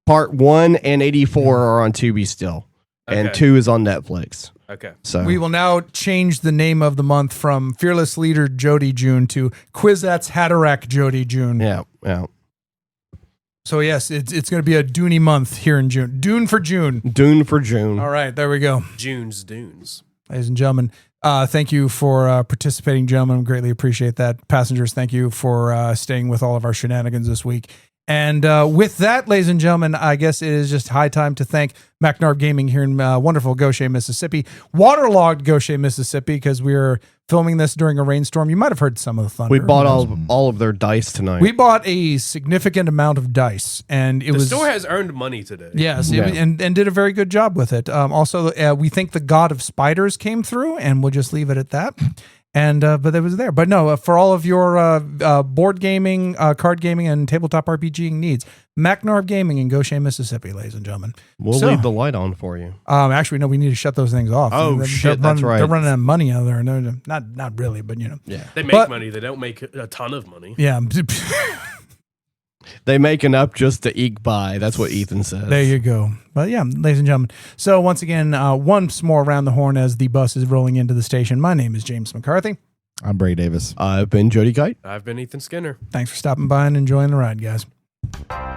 Part 1 and 84 are on Tubi still. And Okay. 2 is on Netflix. Okay. So We will now change the name of the month from Fearless Leader Jody June to Quizats Hatterack Jody June. yeah. So yes, it's going to be a Dooney month here in June. Dune for June. Dune for June. All right, there we go. June's Dunes. Ladies and gentlemen, thank you for participating, gentlemen. Greatly appreciate that. Passengers, thank you for staying with all of our shenanigans this week. And with that, ladies and gentlemen, I guess it is just high time to thank MacNarb Gaming here in wonderful Goshen, Mississippi. Waterlogged Goshen, Mississippi, because we are filming this during a rainstorm. You might have heard some of the thunder. We bought all of their dice tonight. We bought a significant amount of dice, and it The was store has earned money today. yes, Yeah. and did a very good job with it. Also, we think the God of Spiders came through, and we'll just leave it at that. And but it was there. But no, for all of your board gaming, card gaming, and tabletop RPGing needs, MacNarv Gaming in Goshen, Mississippi, ladies and gentlemen. We'll So- leave the light on for you. Actually, no, we need to shut those things off. Oh, shit, that's right. They're running out of money out there. No, not really, but you know. Yeah. They make But- money. They don't make a ton of money. Yeah. They make enough just to eke by. That's what Ethan says. There you go. But yeah, ladies and gentlemen. So once again, once more around the horn as the bus is rolling into the station. My name is James McCarthy. I'm Brady Davis. I've been Jody Kite. I've been Ethan Skinner. Thanks for stopping by and enjoying the ride, guys.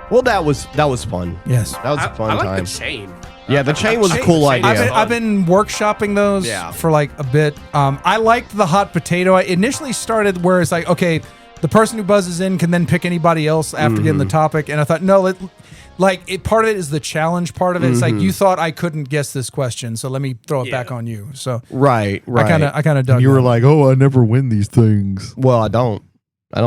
Well, that was fun. Yes. That was a fun I like time. the chain. Yeah, the chain was a Chain- cool chain- idea. I've been workshopping those Yeah. for like a bit. I liked the hot potato. I initially started where it's like, okay, the person who buzzes in can then pick anybody else after getting the topic. And I thought, no, part of it is the challenge part of it. It's like, you thought I couldn't guess this question, so let me throw it back on you. So Right. I kind of dug You were that. like, "Oh, I never win these things." Well, I don't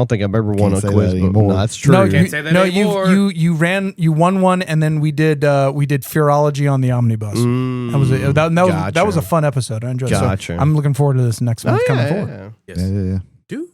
think I've ever won Can't a say quiz that but anymore. No, that's true. No, Can't say that anymore. you won one, and then we did Fearology on the Omnibus. That was a fun episode. I enjoyed it. Gotcha. So I'm looking forward to this next one Oh, coming yeah, forward. yeah. Yes. Yeah. Dude.